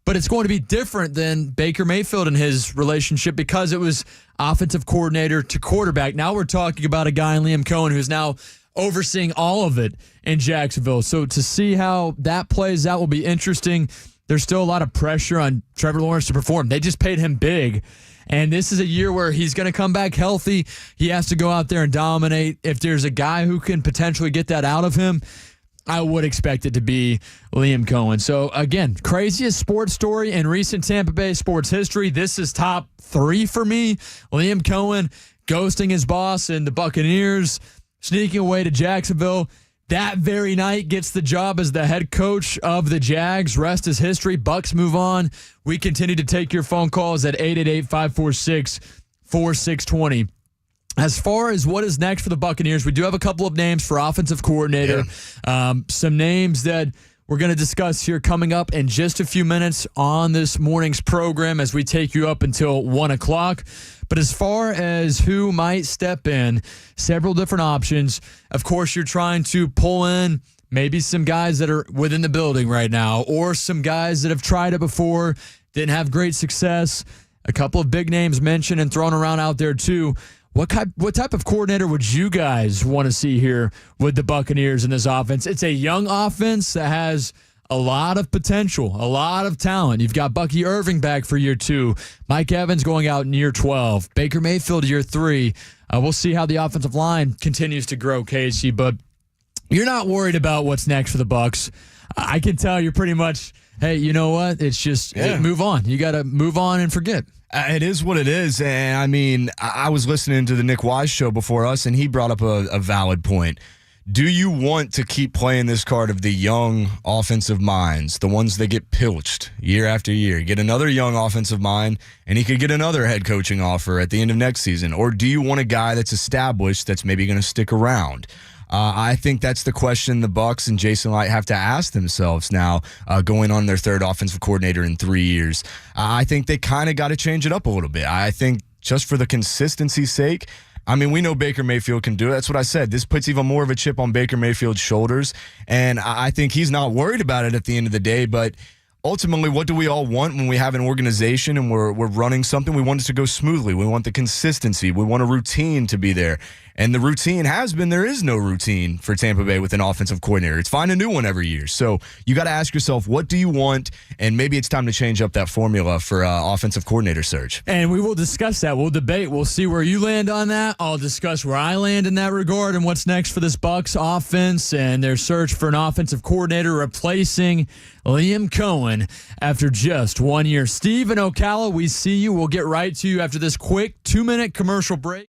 But it's going to be different than Baker Mayfield and his relationship because it was offensive coordinator to quarterback. Now we're talking about a guy in Liam Cohen who's now overseeing all of it in Jacksonville. So to see how that plays out will be interesting. There's still a lot of pressure on Trevor Lawrence to perform. They just paid him big. And this is a year where he's going to come back healthy. He has to go out there and dominate. If there's a guy who can potentially get that out of him, I would expect it to be Liam Cohen. So, again, craziest sports story in recent Tampa Bay sports history. This is top 3 for me. Liam Cohen ghosting his boss and the Buccaneers, sneaking away to Jacksonville. That very night gets the job as the head coach of the Jags. Rest is history. Bucs move on. We continue to take your phone calls at 888-546-4620. As far as what is next for the Buccaneers, we do have a couple of names for offensive coordinator. Yeah. Some names that we're going to discuss here coming up in just a few minutes on this morning's program as we take you up until 1 o'clock. But as far as who might step in, several different options. Of course, you're trying to pull in maybe some guys that are within the building right now or some guys that have tried it before, didn't have great success. A couple of big names mentioned and thrown around out there too. What type of coordinator would you guys want to see here with the Buccaneers in this offense? It's a young offense that has a lot of potential, a lot of talent. You've got Bucky Irving back for year 2. Mike Evans going out in year 12. Baker Mayfield year 3. We'll see how the offensive line continues to grow, Casey. But you're not worried about what's next for the Bucs. I can tell you're pretty much, hey, you know what? It's just move on. You got to move on and forget. It is what it is. And I mean, I was listening to the Nick Wise show before us, and he brought up a valid point. Do you want to keep playing this card of the young offensive minds, the ones that get pilched year after year? Get another young offensive mind, and he could get another head coaching offer at the end of next season. Or do you want a guy that's established that's maybe going to stick around? I think that's the question the Bucs and Jason Light have to ask themselves now, going on their third offensive coordinator in 3 years. I think they kind of got to change it up a little bit. I think just for the consistency's sake, I mean, we know Baker Mayfield can do it. That's what I said. This puts even more of a chip on Baker Mayfield's shoulders, and I think he's not worried about it at the end of the day, but ultimately, what do we all want when we have an organization and we're running something? We want it to go smoothly. We want the consistency. We want a routine to be there. And the routine has been there is no routine for Tampa Bay with an offensive coordinator. It's find a new one every year. So you got to ask yourself, what do you want? And maybe it's time to change up that formula for offensive coordinator search. And we will discuss that. We'll debate. We'll see where you land on that. I'll discuss where I land in that regard and what's next for this Bucs offense and their search for an offensive coordinator replacing Liam Cohen after just 1 year. Steve and Ocala, we see you. We'll get right to you after this quick 2-minute commercial break.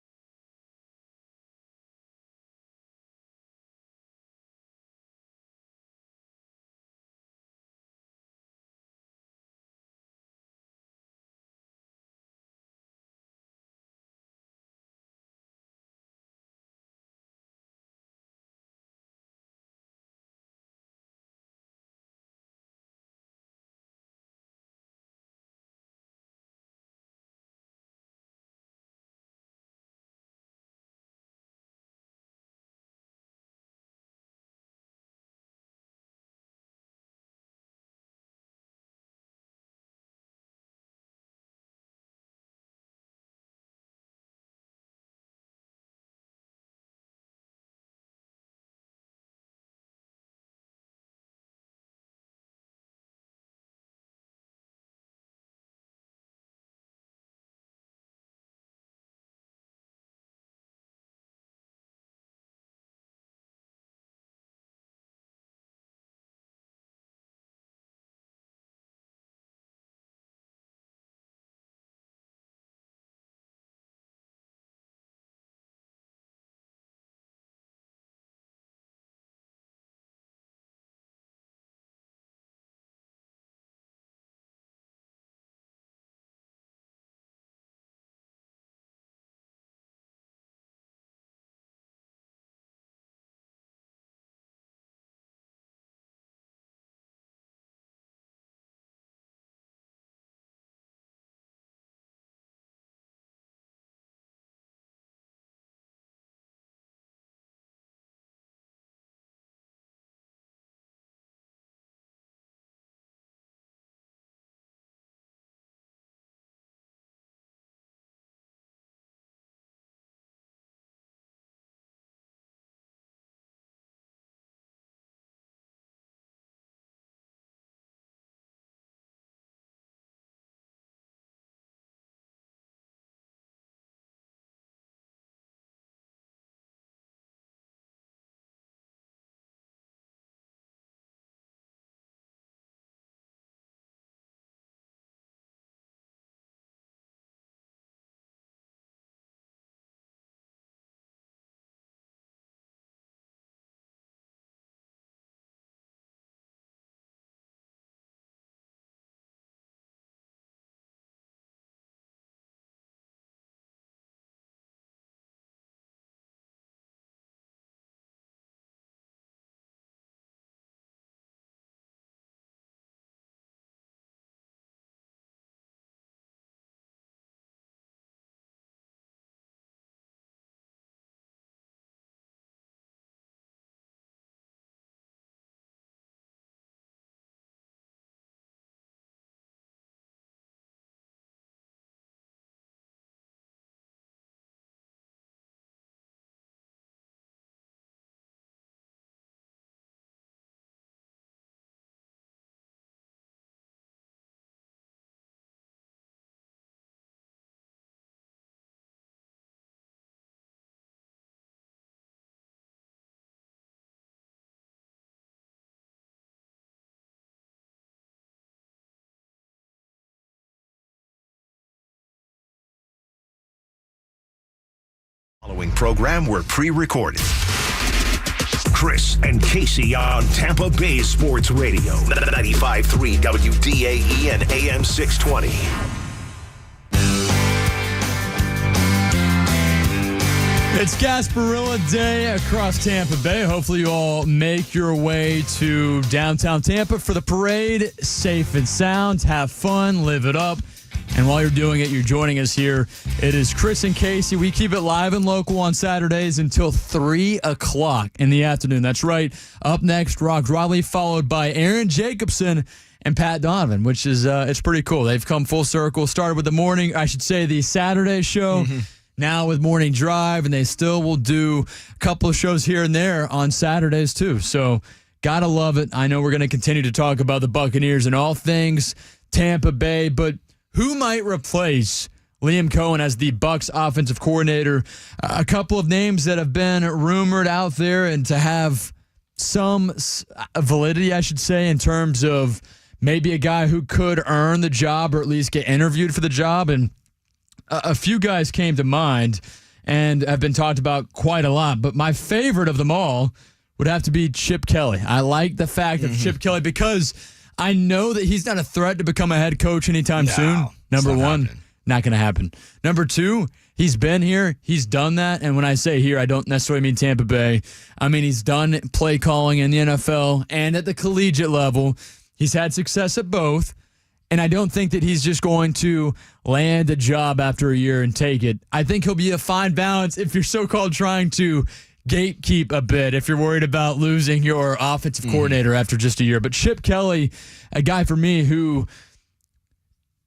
Following program were pre-recorded. Chris and Casey on Tampa Bay Sports Radio, 95.3 WDAE and AM 620. It's Gasparilla Day across Tampa Bay. Hopefully you all make your way to downtown Tampa for the parade. Safe and sound. Have fun. Live it up. And while you're doing it, you're joining us here. It is Chris and Casey. We keep it live and local on Saturdays until 3 o'clock in the afternoon. That's right. Up next, Rock Riley, followed by Aaron Jacobson and Pat Donovan, which is it's pretty cool. They've come full circle. Started with the Saturday show. Mm-hmm. Now with Morning Drive, and they still will do a couple of shows here and there on Saturdays too. So gotta love it. I know we're going to continue to talk about the Buccaneers and all things Tampa Bay, but who might replace Liam Coen as the Bucs offensive coordinator? A couple of names that have been rumored out there and to have some validity, I should say, in terms of maybe a guy who could earn the job or at least get interviewed for the job. And a few guys came to mind and have been talked about quite a lot, but my favorite of them all would have to be Chip Kelly. I like the fact of Chip Kelly because I know that he's not a threat to become a head coach anytime soon. Number one, not going to happen. Number two, he's been here. He's done that. And when I say here, I don't necessarily mean Tampa Bay. I mean, he's done play calling in the NFL and at the collegiate level. He's had success at both. And I don't think that he's just going to land a job after a year and take it. I think he'll be a fine balance if you're so-called trying to gatekeep a bit, if you're worried about losing your offensive coordinator after just a year. But Chip Kelly, a guy for me who,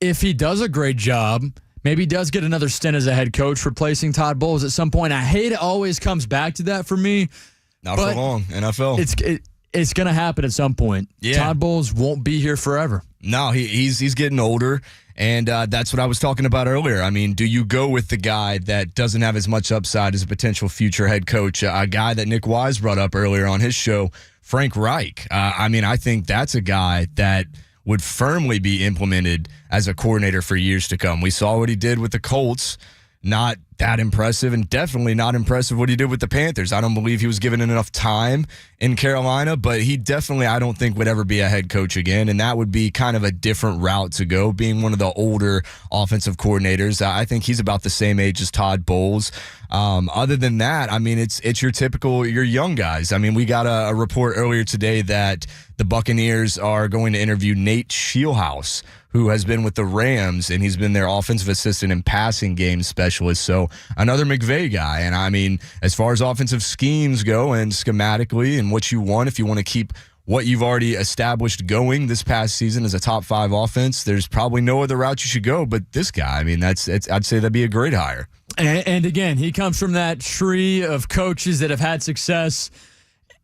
if he does a great job, maybe does get another stint as a head coach, replacing Todd Bowles at some point. I hate it always comes back to that for me. Not for long, NFL. It's going to happen at some point. Yeah. Todd Bowles won't be here forever. No, he's getting older, and that's what I was talking about earlier. I mean, do you go with the guy that doesn't have as much upside as a potential future head coach, a guy that Nick Wise brought up earlier on his show, Frank Reich? I think that's a guy that would firmly be implemented as a coordinator for years to come. We saw what he did with the Colts. Not that impressive, and definitely not impressive what he did with the Panthers. I don't believe he was given enough time in Carolina, but he definitely, I don't think, would ever be a head coach again, and that would be kind of a different route to go, being one of the older offensive coordinators. I think he's about the same age as Todd Bowles. Other than that, it's your young guys. We got a report earlier today that the Buccaneers are going to interview Nate Scheelhaus, who has been with the Rams, and he's been their offensive assistant and passing game specialist. So another McVay guy. And as far as offensive schemes go and schematically and what you want, if you want to keep what you've already established going this past season as a top 5 offense, there's probably no other route you should go but this guy. I'd say that'd be a great hire. And again, he comes from that tree of coaches that have had success.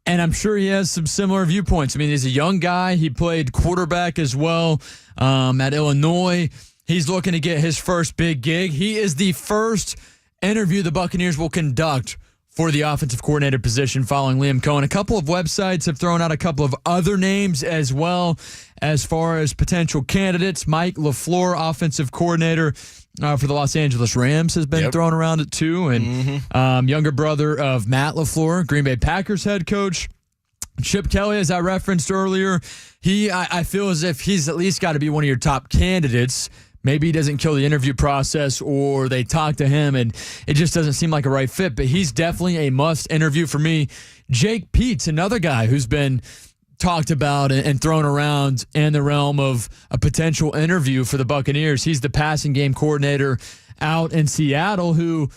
And I'm sure he has some similar viewpoints. He's a young guy. He played quarterback as well at Illinois. He's looking to get his first big gig. He is the first interview the Buccaneers will conduct for the offensive coordinator position following Liam Coen. A couple of websites have thrown out a couple of other names as well as far as potential candidates. Mike LaFleur, offensive coordinator for the Los Angeles Rams, has been thrown around it too. And younger brother of Matt LaFleur, Green Bay Packers head coach. Chip Kelly, as I referenced earlier, I feel as if he's at least got to be one of your top candidates. Maybe he doesn't kill the interview process or they talk to him and it just doesn't seem like a right fit, but he's definitely a must interview for me. Jake Peets, another guy who's been talked about and thrown around in the realm of a potential interview for the Buccaneers. He's the passing game coordinator out in Seattle who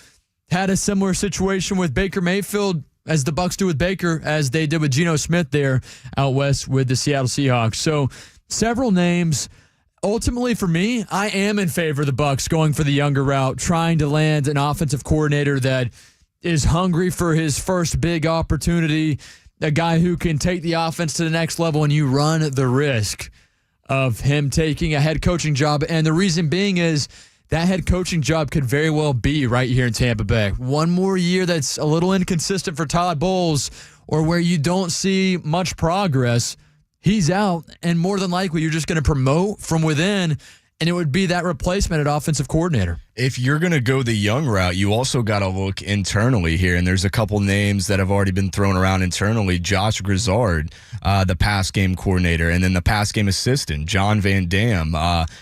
had a similar situation with Baker Mayfield as the Bucs do with Baker, as they did with Geno Smith there out west with the Seattle Seahawks. So several names. Ultimately, for me, I am in favor of the Bucs going for the younger route, trying to land an offensive coordinator that is hungry for his first big opportunity, a guy who can take the offense to the next level, and you run the risk of him taking a head coaching job. And the reason being is that head coaching job could very well be right here in Tampa Bay. One more year that's a little inconsistent for Todd Bowles, or where you don't see much progress, he's out, and more than likely you're just going to promote from within, and it would be that replacement at offensive coordinator. if you're going to go the young route, you also got to look internally here. And there's a couple names that have already been thrown around internally. Josh Grizzard, the pass game coordinator, and then the pass game assistant, John Van Dam.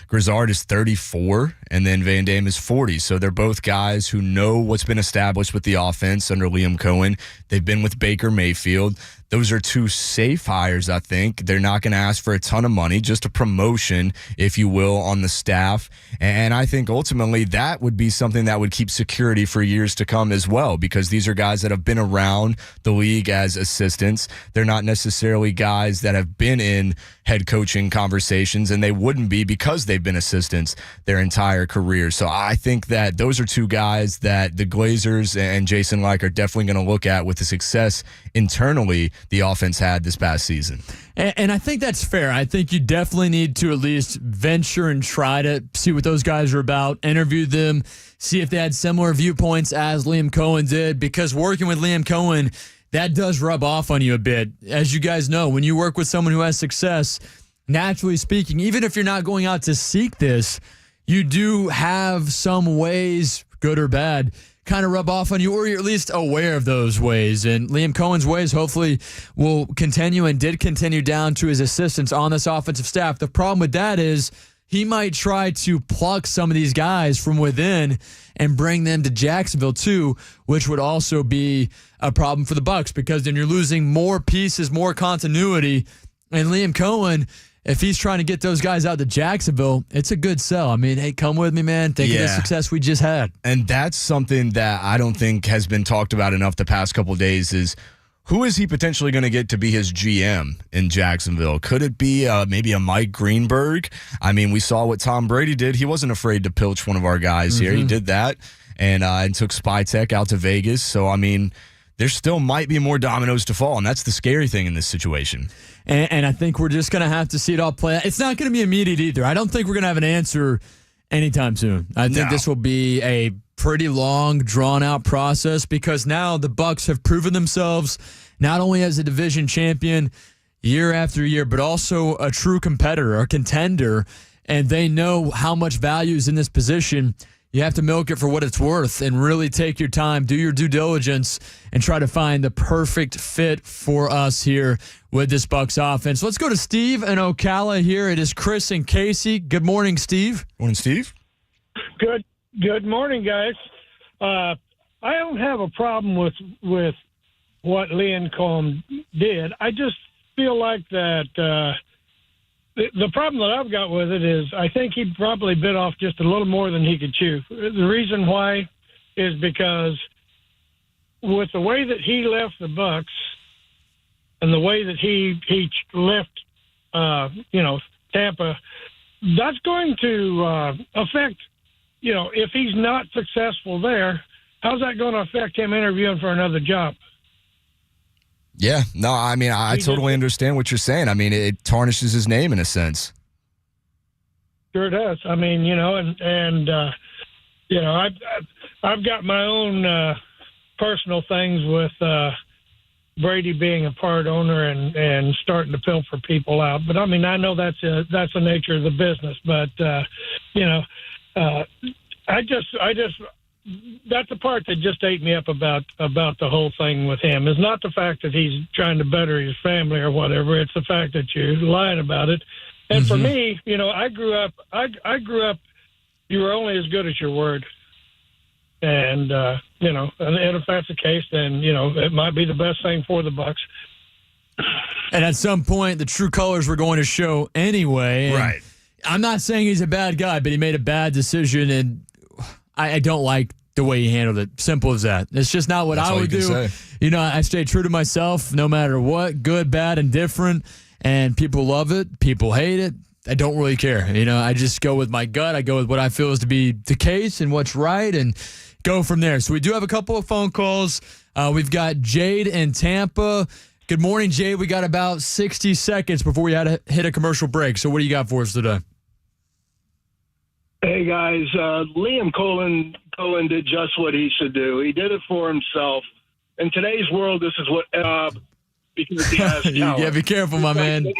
Grizzard is 34, and then Van Dam is 40. So they're both guys who know what's been established with the offense under Liam Cohen. They've been with Baker Mayfield. Those are two safe hires, I think. They're not going to ask for a ton of money, just a promotion, if you will, on the staff. And I think ultimately that would be something that would keep security for years to come as well, because these are guys that have been around the league as assistants. They're not necessarily guys that have been in head coaching conversations, and they wouldn't be because they've been assistants their entire career. So I think that those are two guys that the Glazers and Jason Licht are definitely going to look at with the success internally the offense had this past season. And I think that's fair. I think you definitely need to at least venture and try to see what those guys are about, interview them, see if they had similar viewpoints as Liam Cohen did, because working with Liam Cohen, that does rub off on you a bit. As you guys know, when you work with someone who has success, naturally speaking, even if you're not going out to seek this, you do have some ways, good or bad, kind of rub off on you, or you're at least aware of those ways. And Liam Cohen's ways hopefully will continue and did continue down to his assistants on this offensive staff. The problem with that is he might try to pluck some of these guys from within and bring them to Jacksonville too, which would also be a problem for the Bucs, because then you're losing more pieces, more continuity. And Liam Cohen, if he's trying to get those guys out to Jacksonville, it's a good sell. I mean, hey, come with me, man. Think of the success we just had. And that's something that I don't think has been talked about enough the past couple of days is who is he potentially going to get to be his GM in Jacksonville? Could it be maybe a Mike Greenberg? I mean, we saw what Tom Brady did. He wasn't afraid to pilch one of our guys here. He did that and took Spytech out to Vegas. So, I mean, there still might be more dominoes to fall, and that's the scary thing in this situation. And I think we're just going to have to see it all play out. It's not going to be immediate either. I don't think we're going to have an answer anytime soon. I think this will be a pretty long, drawn-out process, because now the Bucs have proven themselves not only as a division champion year after year, but also a true competitor, a contender, and they know how much value is in this position. You have to milk it for what it's worth and really take your time, do your due diligence, and try to find the perfect fit for us here with this Bucs offense. Let's go to Steve and Ocala here. It is Chris and Casey. Good morning, Steve. Morning, Steve. Good morning, guys. I don't have a problem with what Liam Cohen did. I just feel like that the problem that I've got with it is I think he probably bit off just a little more than he could chew. The reason why is because with the way that he left the Bucs and the way that he left, Tampa, that's going to affect, if he's not successful there, how's that going to affect him interviewing for another job? Yeah, no, I mean, I totally understand what you're saying. I mean, it tarnishes his name in a sense. Sure does. I mean, I've got my own personal things with Brady being a part owner and starting to pilfer people out. But I mean, I know that's the nature of the business. But I just that's the part that just ate me up about the whole thing with him. Is not the fact that he's trying to better his family or whatever. It's the fact that you're lying about it. And for me, I grew up. You were only as good as your word. And and if that's the case, then it might be the best thing for the Bucs. And at some point, the true colors were going to show anyway. Right. I'm not saying he's a bad guy, but he made a bad decision, and I don't like the way he handled it. Simple as that. It's just not what I would do. I stay true to myself no matter what, good, bad, and different. And people love it. People hate it. I don't really care. I just go with my gut. I go with what I feel is to be the case and what's right and go from there. So we do have a couple of phone calls. We've got Jade in Tampa. Good morning, Jade. We got about 60 seconds before we had to hit a commercial break. So what do you got for us today? Hey, guys. Liam Cohen did just what he should do. He did it for himself. In today's world, this is what because he has talent. Yeah, be careful, my man.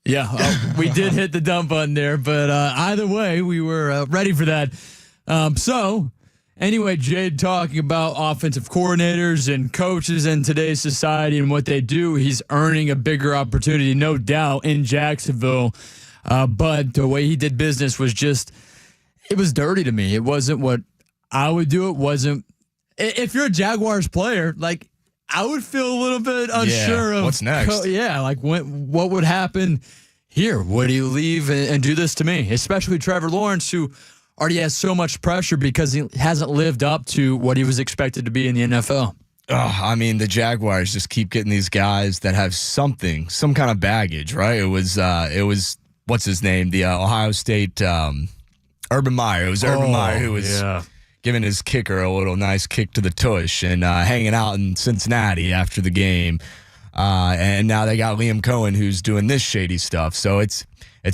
Yeah, we did hit the dump button there, but either way, we were ready for that. Anyway, Jade talking about offensive coordinators and coaches in today's society and what they do. He's earning a bigger opportunity, no doubt, in Jacksonville. But the way he did business was it was dirty to me. It wasn't what I would do. It wasn't. If you're a Jaguars player, like, I would feel a little bit unsure of what's next. What would happen here? Would he leave and do this to me? Especially Trevor Lawrence, who already has so much pressure because he hasn't lived up to what he was expected to be in the NFL. The Jaguars just keep getting these guys that have some kind of baggage, right? It was what's his name? The Ohio State Urban Meyer. It was Urban Meyer who was giving his kicker a little nice kick to the tush and hanging out in Cincinnati after the game. And now they got Liam Cohen who's doing this shady stuff. So it's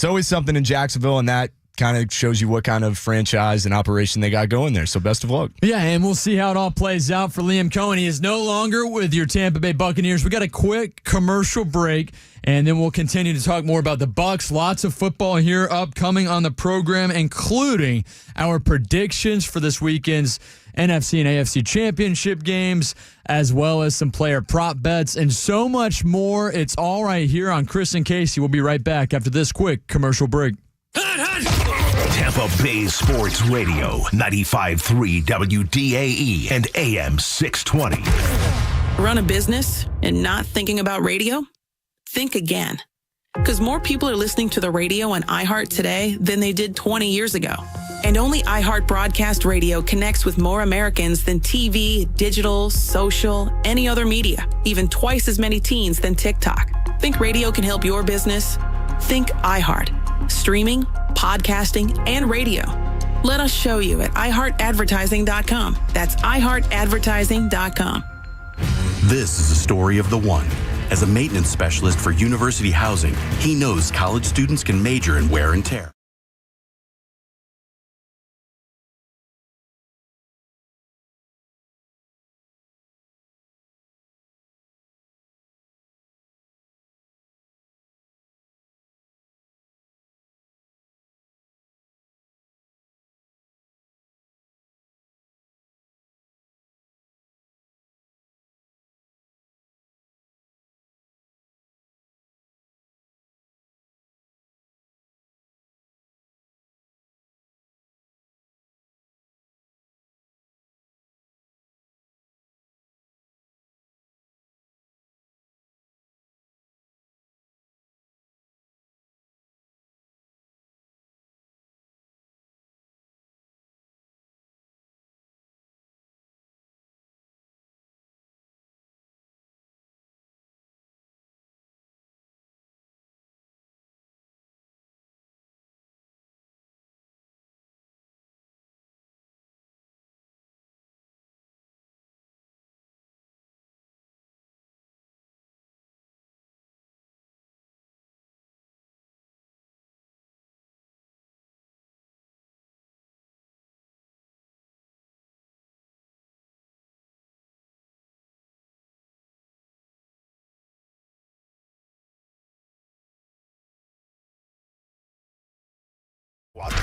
always something in Jacksonville, and that kind of shows you what kind of franchise and operation they got going there. So best of luck. Yeah, and we'll see how it all plays out for Liam Cohen. He is no longer with your Tampa Bay Buccaneers. We got a quick commercial break, and then we'll continue to talk more about the Bucs. Lots of football here upcoming on the program, including our predictions for this weekend's NFC and AFC championship games, as well as some player prop bets and so much more. It's all right here on Chris and Casey. We'll be right back after this quick commercial break. Tampa Bay Sports Radio, 95.3 WDAE and AM 620. Run a business and not thinking about radio? Think again. Because more people are listening to the radio on iHeart today than they did 20 years ago. And only iHeart Broadcast Radio connects with more Americans than TV, digital, social, any other media, even twice as many teens than TikTok. Think radio can help your business? Think iHeart. Streaming, podcasting, and radio. Let us show you at iHeartAdvertising.com. That's iHeartAdvertising.com. This is the story of the one. As a maintenance specialist for University Housing, he knows college students can major in wear and tear.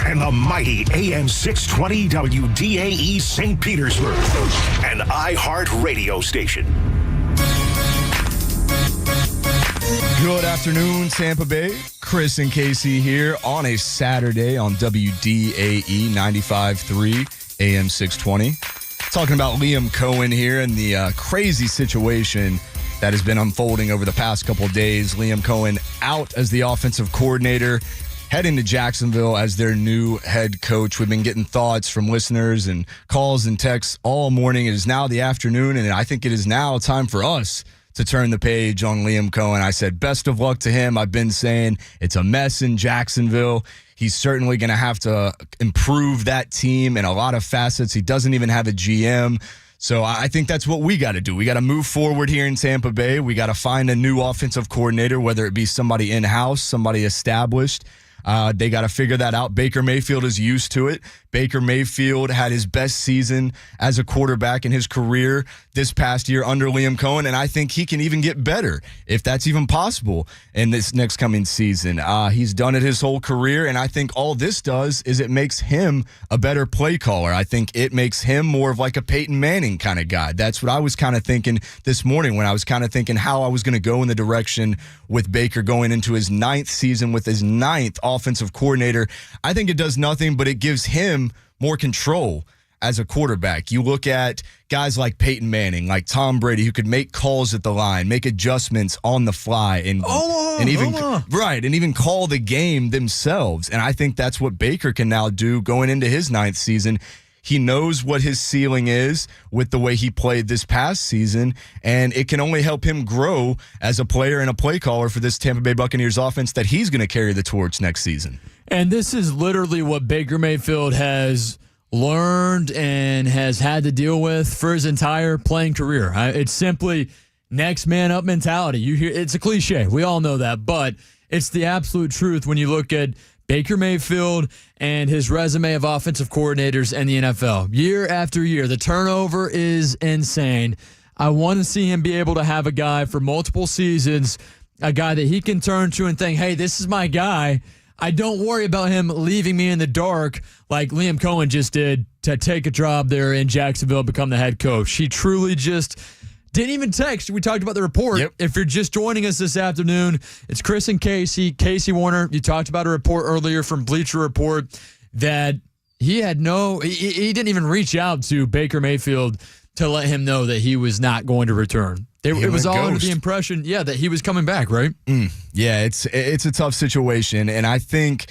And the mighty AM 620 WDAE St. Petersburg, an iHeart radio station. Good afternoon, Tampa Bay. Chris and Casey here on a Saturday on WDAE 95.3 AM 620. Talking about Liam Cohen here and the crazy situation that has been unfolding over the past couple of days. Liam Cohen out as the offensive coordinator, heading to Jacksonville as their new head coach. We've been getting thoughts from listeners and calls and texts all morning. It is now the afternoon, and I think it is now time for us to turn the page on Liam Cohen. I said best of luck to him. I've been saying it's a mess in Jacksonville. He's certainly going to have to improve that team in a lot of facets. He doesn't even have a GM. So I think that's what we got to do. We got to move forward here in Tampa Bay. We got to find a new offensive coordinator, whether it be somebody in-house, somebody established. They got to figure that out. Baker Mayfield is used to it. Baker Mayfield had his best season as a quarterback in his career this past year under Liam Cohen, and I think he can even get better, if that's even possible, in this next coming season. He's done it his whole career, and I think all this does is it makes him a better play caller. I think it makes him more of like a Peyton Manning kind of guy. That's what I was kind of thinking this morning when I was kind of thinking how I was going to go in the direction with Baker going into his 9th season with his 9th offensive coordinator. I think it does nothing, but it gives him more control as a quarterback. You look at guys like Peyton Manning, like Tom Brady, who could make calls at the line, make adjustments on the fly, and even call the game themselves. And I think that's what Baker can now do going into his 9th season. He knows what his ceiling is with the way he played this past season, and it can only help him grow as a player and a play caller for this Tampa Bay Buccaneers offense that he's going to carry the torch next season. And this is literally what Baker Mayfield has learned and has had to deal with for his entire playing career. It's simply next man up mentality. You hear it's a cliche. We all know that, but it's the absolute truth when you look at Baker Mayfield and his resume of offensive coordinators in the NFL. Year after year, the turnover is insane. I want to see him be able to have a guy for multiple seasons, a guy that he can turn to and think, hey, this is my guy. I don't worry about him leaving me in the dark like Liam Cohen just did to take a job there in Jacksonville, become the head coach. He truly just didn't even text. We talked about the report. Yep. If you're just joining us this afternoon, it's Chris and Casey Warner. You talked about a report earlier from Bleacher Report that he didn't even reach out to Baker Mayfield to let him know that he was not going to return. It was all under the impression, that he was coming back, right? Yeah, it's a tough situation, and I think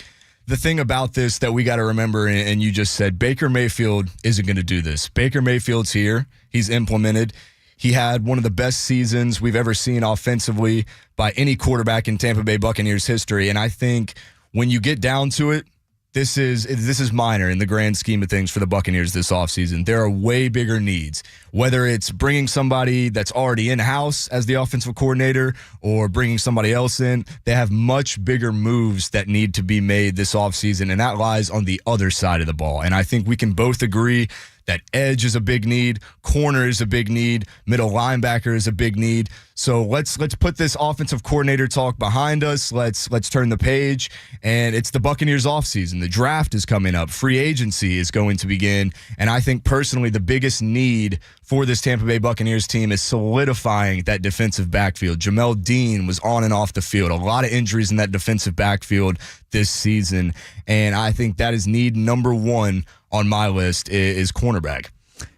the thing about this that we got to remember, and you just said, Baker Mayfield isn't going to do this. Baker Mayfield's here. He's implemented. He had one of the best seasons we've ever seen offensively by any quarterback in Tampa Bay Buccaneers history, and I think when you get down to it, this is minor in the grand scheme of things for the Buccaneers this offseason. There are way bigger needs, whether it's bringing somebody that's already in-house as the offensive coordinator or bringing somebody else in. They have much bigger moves that need to be made this offseason, and that lies on the other side of the ball. And I think we can both agree that edge is a big need, corner is a big need, middle linebacker is a big need. So let's put this offensive coordinator talk behind us. Let's turn the page, and it's the Buccaneers offseason. The draft is coming up. Free agency is going to begin, and I think personally the biggest need for this Tampa Bay Buccaneers team is solidifying that defensive backfield. Jamel Dean was on and off the field. A lot of injuries in that defensive backfield this season, and I think that is need number one on my list is cornerback.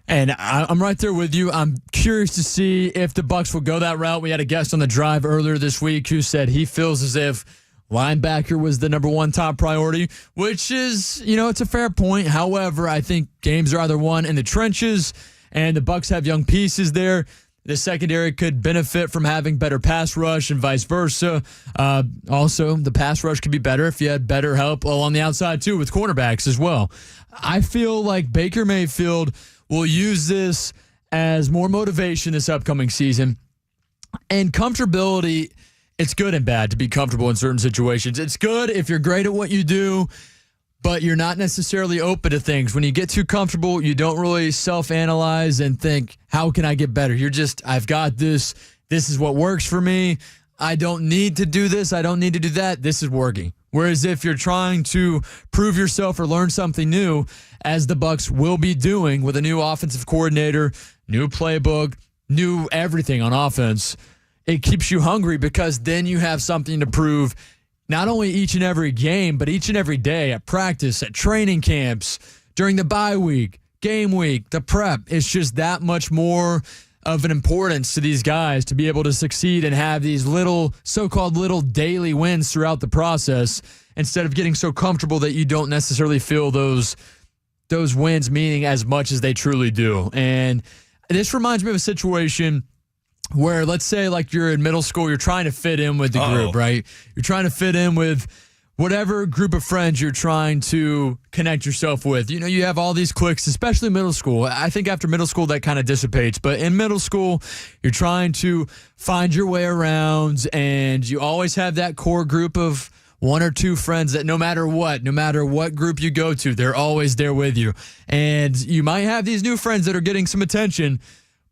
And I'm right there with you. I'm curious to see if the Bucs will go that route. We had a guest on the drive earlier this week who said he feels as if linebacker was the number one top priority, which is, it's a fair point. However, I think games are either won in the trenches, and the Bucs have young pieces there. The secondary could benefit from having better pass rush and vice versa. Also, the pass rush could be better if you had better help along the outside, too, with cornerbacks as well. I feel like Baker Mayfield will use this as more motivation this upcoming season. And comfortability, it's good and bad to be comfortable in certain situations. It's good if you're great at what you do, but you're not necessarily open to things. When you get too comfortable, you don't really self-analyze and think, how can I get better? You're just, I've got this. This is what works for me. I don't need to do this. I don't need to do that. This is working. Whereas if you're trying to prove yourself or learn something new, as the Bucs will be doing with a new offensive coordinator, new playbook, new everything on offense, it keeps you hungry because then you have something to prove not only each and every game, but each and every day at practice, at training camps, during the bye week, game week, the prep. It's just that much more of an importance to these guys to be able to succeed and have these so-called little daily wins throughout the process instead of getting so comfortable that you don't necessarily feel those wins meaning as much as they truly do. And this reminds me of a situation where, let's say, like you're in middle school, you're trying to fit in with the group, right? You're trying to fit in with whatever group of friends you're trying to connect yourself with. You have all these cliques, especially middle school. I think after middle school, that kind of dissipates. But in middle school, you're trying to find your way around, and you always have that core group of one or two friends that no matter what group you go to, they're always there with you. And you might have these new friends that are getting some attention,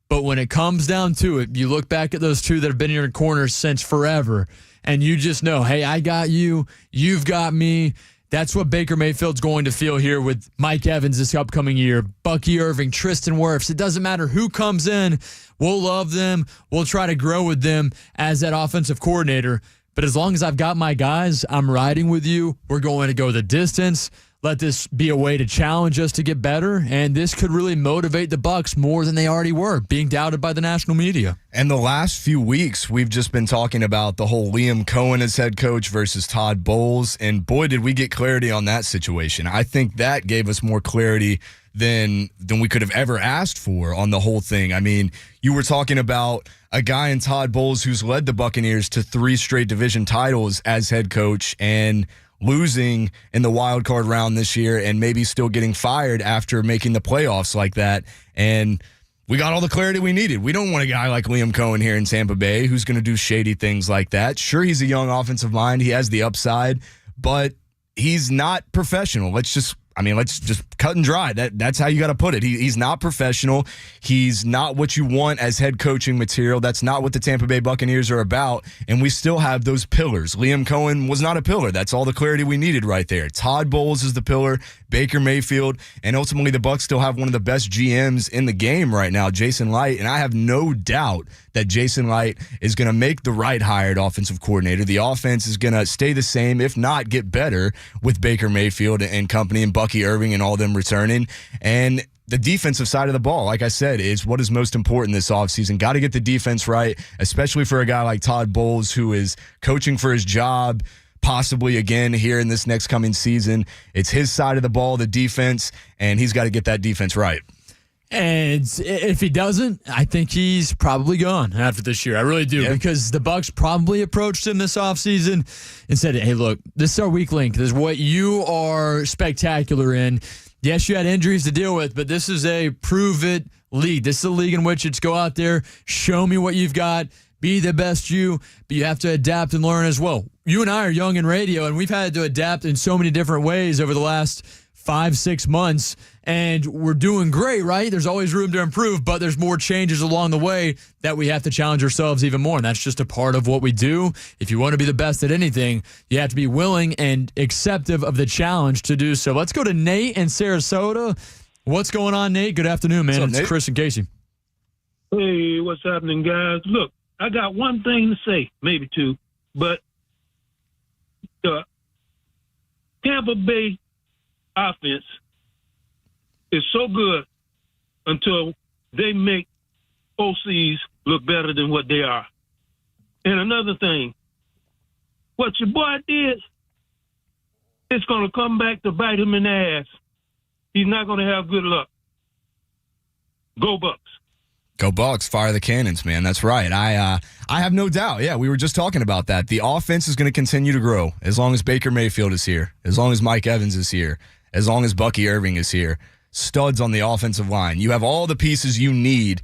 but when it comes down to it, you look back at those two that have been in your corner since forever, and you just know, hey, I got you, you've got me. That's what Baker Mayfield's going to feel here with Mike Evans this upcoming year, Bucky Irving, Tristan Wirfs. It doesn't matter who comes in. We'll love them. We'll try to grow with them as that offensive coordinator. But as long as I've got my guys, I'm riding with you. We're going to go the distance. Let this be a way to challenge us to get better, and this could really motivate the Bucs more than they already were, being doubted by the national media. And the last few weeks, we've just been talking about the whole Liam Cohen as head coach versus Todd Bowles, and boy, did we get clarity on that situation. I think that gave us more clarity than we could have ever asked for on the whole thing. I mean, you were talking about a guy in Todd Bowles who's led the Buccaneers to 3 straight division titles as head coach, and losing in the wild card round this year and maybe still getting fired after making the playoffs like that. And we got all the clarity we needed. We don't want a guy like Liam Cohen here in Tampa Bay who's going to do shady things like that. Sure, he's a young offensive mind. He has the upside, but he's not professional. Let's just cut and dry. That's how you got to put it. He's not professional. He's not what you want as head coaching material. That's not what the Tampa Bay Buccaneers are about. And we still have those pillars. Liam Cohen was not a pillar. That's all the clarity we needed right there. Todd Bowles is the pillar, Baker Mayfield, and ultimately the Bucs still have one of the best GMs in the game right now, Jason Light. And I have no doubt that Jason Light is going to make the right hired offensive coordinator. The offense is going to stay the same, if not get better, with Baker Mayfield and company and Bucky Irving and all them returning. And the defensive side of the ball, like I said, is what is most important this offseason. Got to get the defense right, especially for a guy like Todd Bowles, who is coaching for his job, possibly again here in this next coming season. It's his side of the ball, the defense, and he's got to get that defense right. And if he doesn't, I think he's probably gone after this year. I really do, because the Bucs probably approached him this offseason and said, hey, look, this is our weak link. This is what you are spectacular in. Yes, you had injuries to deal with, but this is a prove-it league. This is a league in which it's go out there, show me what you've got, be the best you, but you have to adapt and learn as well. You and I are young in radio, and we've had to adapt in so many different ways over the last 5-6 months, and we're doing great, right? There's always room to improve, but there's more changes along the way that we have to challenge ourselves even more, and that's just a part of what we do. If you want to be the best at anything, you have to be willing and acceptive of the challenge to do so. Let's go to Nate in Sarasota. What's going on, Nate? Good afternoon, man. It's Chris and Casey. Hey, what's happening, guys? Look, I got one thing to say, maybe two, but the Tampa Bay offense is so good until they make OCs look better than what they are. And another thing, what your boy did, it's going to come back to bite him in the ass. He's not going to have good luck. Go Bucs. Go Bucs, fire the cannons, man. That's right. I have no doubt. Yeah, we were just talking about that. The offense is going to continue to grow as long as Baker Mayfield is here, as long as Mike Evans is here, as long as Bucky Irving is here. Studs on the offensive line. You have all the pieces you need.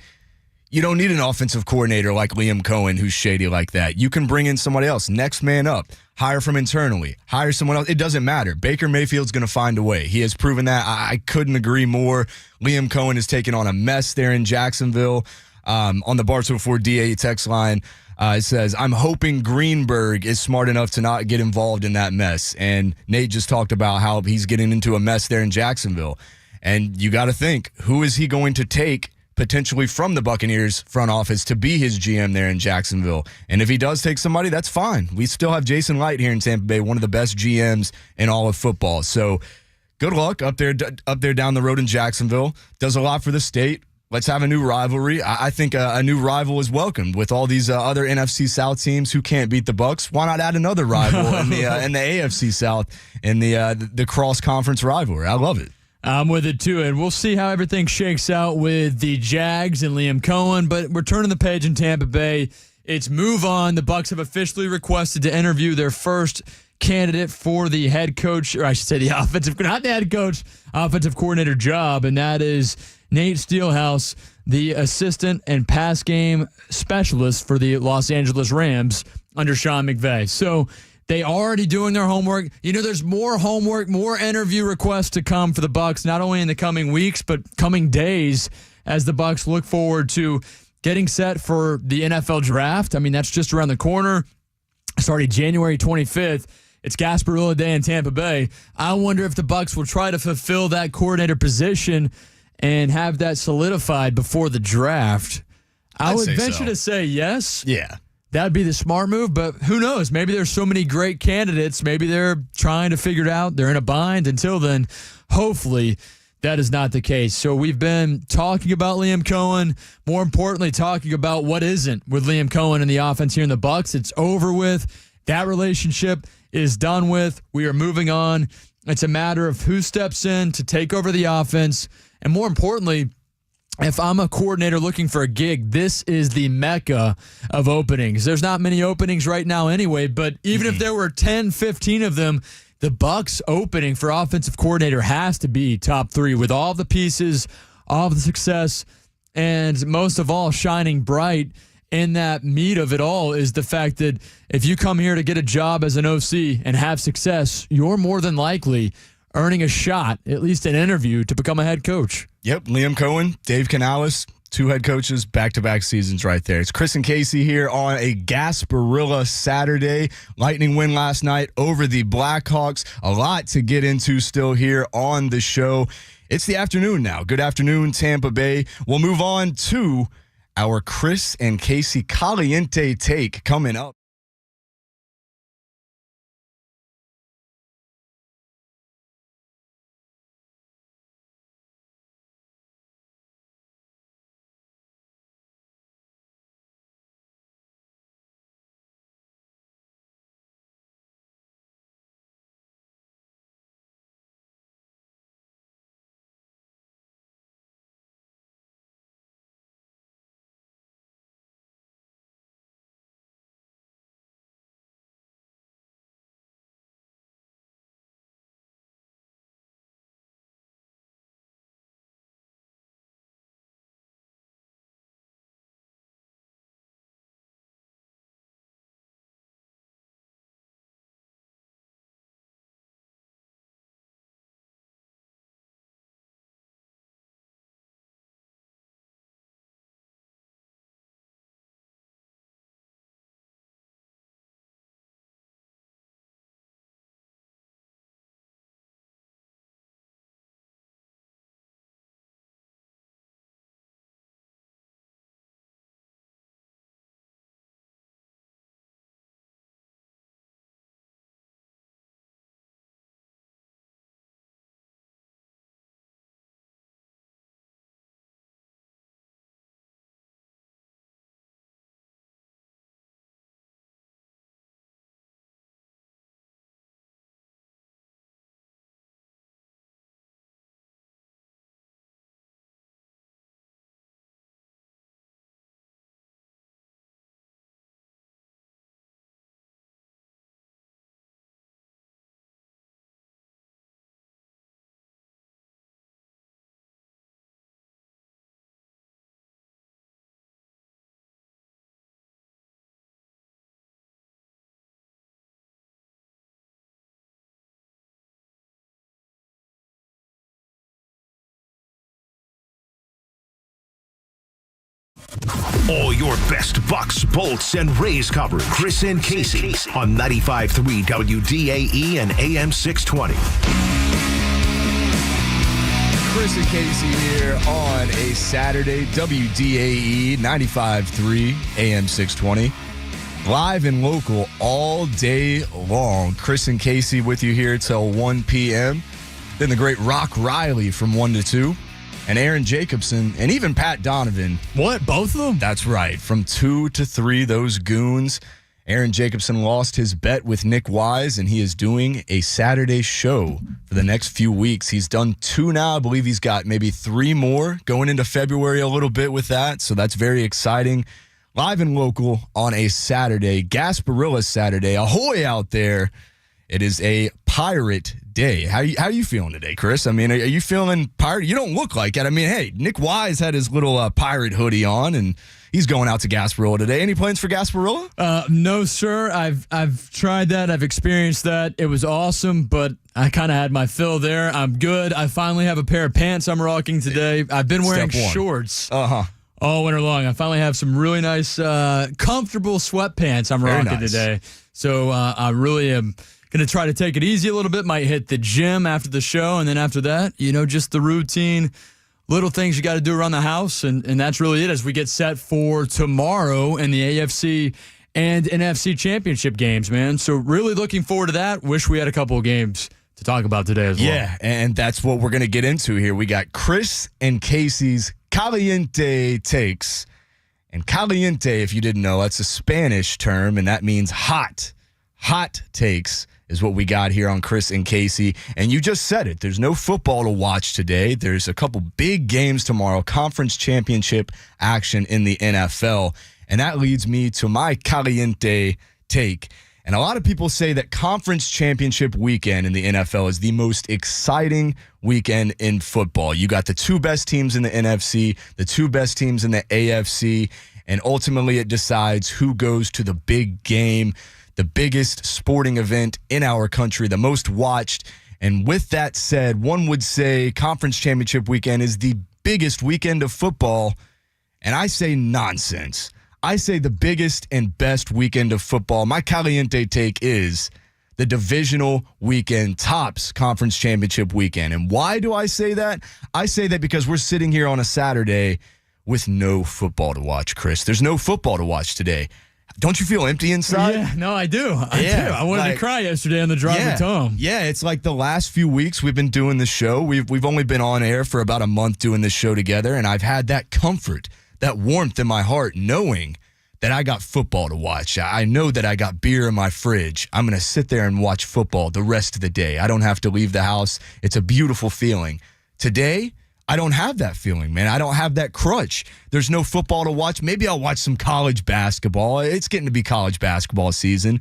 You don't need an offensive coordinator like Liam Cohen who's shady like that. You can bring in somebody else. Next man up. Hire from internally. Hire someone else. It doesn't matter. Baker Mayfield's going to find a way. He has proven that. I couldn't agree more. Liam Cohen has taken on a mess there in Jacksonville. On the Barstool 4 DA text line, it says, I'm hoping Greenberg is smart enough to not get involved in that mess. And Nate just talked about how he's getting into a mess there in Jacksonville. And you got to think, who is he going to take potentially from the Buccaneers front office to be his GM there in Jacksonville? And if he does take somebody, that's fine. We still have Jason Light here in Tampa Bay, one of the best GMs in all of football. So good luck up there down the road in Jacksonville. Does a lot for the state. Let's have a new rivalry. I think a new rival is welcomed with all these other NFC South teams who can't beat the Bucs. Why not add another rival in the AFC South in the cross-conference rivalry? I love it. I'm with it, too, and we'll see how everything shakes out with the Jags and Liam Cohen, but we're turning the page in Tampa Bay. It's move on. The Bucs have officially requested to interview their first candidate for the head coach, or I should say the offensive, not the head coach, offensive coordinator job, and that is Nate Steelhouse, the assistant and pass game specialist for the Los Angeles Rams under Sean McVay. So They already doing their homework. You know, there's more homework, more interview requests to come for the Bucs, not only in the coming weeks, but coming days as the Bucs look forward to getting set for the NFL draft. I mean, that's just around the corner. Starting January 25th. It's Gasparilla Day in Tampa Bay. I wonder if the Bucs will try to fulfill that coordinator position and have that solidified before the draft. I would venture to say yes. Yeah. That'd be the smart move, but who knows? Maybe there's so many great candidates. Maybe they're trying to figure it out. They're in a bind. Until then, hopefully that is not the case. So we've been talking about Liam Cohen, more importantly, talking about what isn't with Liam Cohen and the offense here in the Bucs. It's over with. That relationship is done with. We are moving on. It's a matter of who steps in to take over the offense. And more importantly, if I'm a coordinator looking for a gig, this is the mecca of openings. There's not many openings right now anyway, but even if there were 10, 15 of them, the Bucs opening for offensive coordinator has to be top 3 with all the pieces, all the success, and most of all, shining bright in that meat of it all is the fact that if you come here to get a job as an OC and have success, you're more than likely earning a shot, at least an interview, to become a head coach. Yep, Liam Cohen, Dave Canales, 2 head coaches, back-to-back seasons right there. It's Chris and Casey here on a Gasparilla Saturday. Lightning win last night over the Blackhawks. A lot to get into still here on the show. It's the afternoon now. Good afternoon, Tampa Bay. We'll move on to our Chris and Casey Caliente take coming up. All your best Bucs, Bolts, and Rays coverage. Chris and Casey on 95.3 WDAE and AM 620. Chris and Casey here on a Saturday, WDAE 95.3 AM 620. Live and local all day long. Chris and Casey with you here till 1 p.m. Then the great Rock Riley from 1 to 2. And Aaron Jacobson, and even Pat Donovan. What, both of them? That's right. From 2 to 3, those goons. Aaron Jacobson lost his bet with Nick Wise, and he is doing a Saturday show for the next few weeks. He's done 2 now. I believe he's got maybe 3 more going into February a little bit with that, so that's very exciting. Live and local on a Saturday, Gasparilla Saturday. Ahoy out there. It is a Pirate Day. How you feeling today, Chris? I mean, are you feeling pirate? You don't look like it. I mean, hey, Nick Wise had his little pirate hoodie on, and he's going out to Gasparilla today. Any plans for Gasparilla? No, sir. I've tried that. I've experienced that. It was awesome, but I kind of had my fill there. I'm good. I finally have a pair of pants I'm rocking today. I've been wearing shorts all winter long. I finally have some really nice, comfortable sweatpants I'm rocking today. So I really am going to try to take it easy a little bit. Might hit the gym after the show, and then after that, just the routine little things you got to do around the house, and that's really it as we get set for tomorrow in the AFC and NFC championship games, man. So really looking forward to that. Wish we had a couple of games to talk about today as well. Yeah, and that's what we're going to get into here. We got Chris and Casey's Caliente Takes. And caliente, if you didn't know, that's a Spanish term, and that means hot. Hot takes is what we got here on Chris and Casey. And you just said it. There's no football to watch today. There's a couple big games tomorrow, conference championship action in the NFL. And that leads me to my caliente take. And a lot of people say that conference championship weekend in the NFL is the most exciting weekend in football. You got the two best teams in the NFC, the two best teams in the AFC, and ultimately it decides who goes to the big game, the biggest sporting event in our country, the most watched. And with that said, one would say conference championship weekend is the biggest weekend of football, and I say nonsense. I say the biggest and best weekend of football. My caliente take is the divisional weekend tops conference championship weekend. And why do I say that? I say that because we're sitting here on a Saturday with no football to watch, Chris. There's no football to watch today. Don't you feel empty inside? Yeah, no, I do. I do. I wanted to cry yesterday on the drive home. Yeah, it's like the last few weeks we've been doing the show. We've only been on air for about a month doing this show together, and I've had that comfort, that warmth in my heart, knowing that I got football to watch. I know that I got beer in my fridge. I'm going to sit there and watch football the rest of the day. I don't have to leave the house. It's a beautiful feeling. Today, I don't have that feeling, man. I don't have that crutch. There's no football to watch. Maybe I'll watch some college basketball. It's getting to be college basketball season.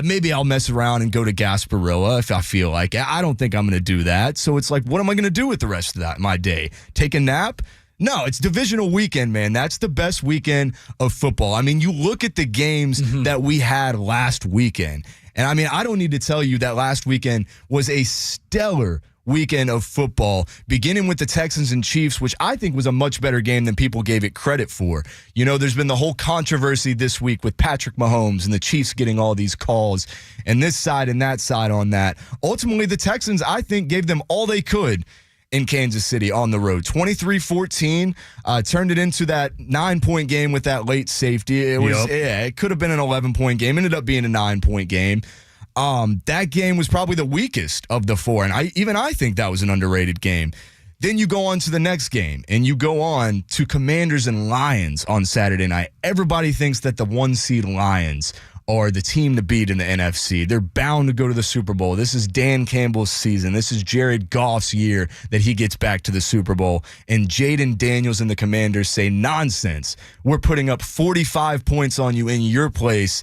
Maybe I'll mess around and go to Gasparilla if I feel like it. I don't think I'm going to do that. So it's like, what am I going to do with the rest of my day? Take a nap? No, it's divisional weekend, man. That's the best weekend of football. I mean, you look at the games that we had last weekend. And I mean, I don't need to tell you that last weekend was a stellar weekend of football, beginning with the Texans and Chiefs, which I think was a much better game than people gave it credit for. There's been the whole controversy this week with Patrick Mahomes and the Chiefs getting all these calls and this side and that side on that. Ultimately, the Texans, I think, gave them all they could in Kansas City on the road. 23-14, turned it into that 9-point game with that late safety. It could have been an 11-point game, ended up being a 9-point game. That game was probably the weakest of the four, and I think that was an underrated game. Then you go on to the next game, and you go on to Commanders and Lions on Saturday night. Everybody thinks that the 1-seed Lions are the team to beat in the NFC. They're bound to go to the Super Bowl. This is Dan Campbell's season. This is Jared Goff's year that he gets back to the Super Bowl. And Jaden Daniels and the Commanders say, nonsense. We're putting up 45 points on you in your place.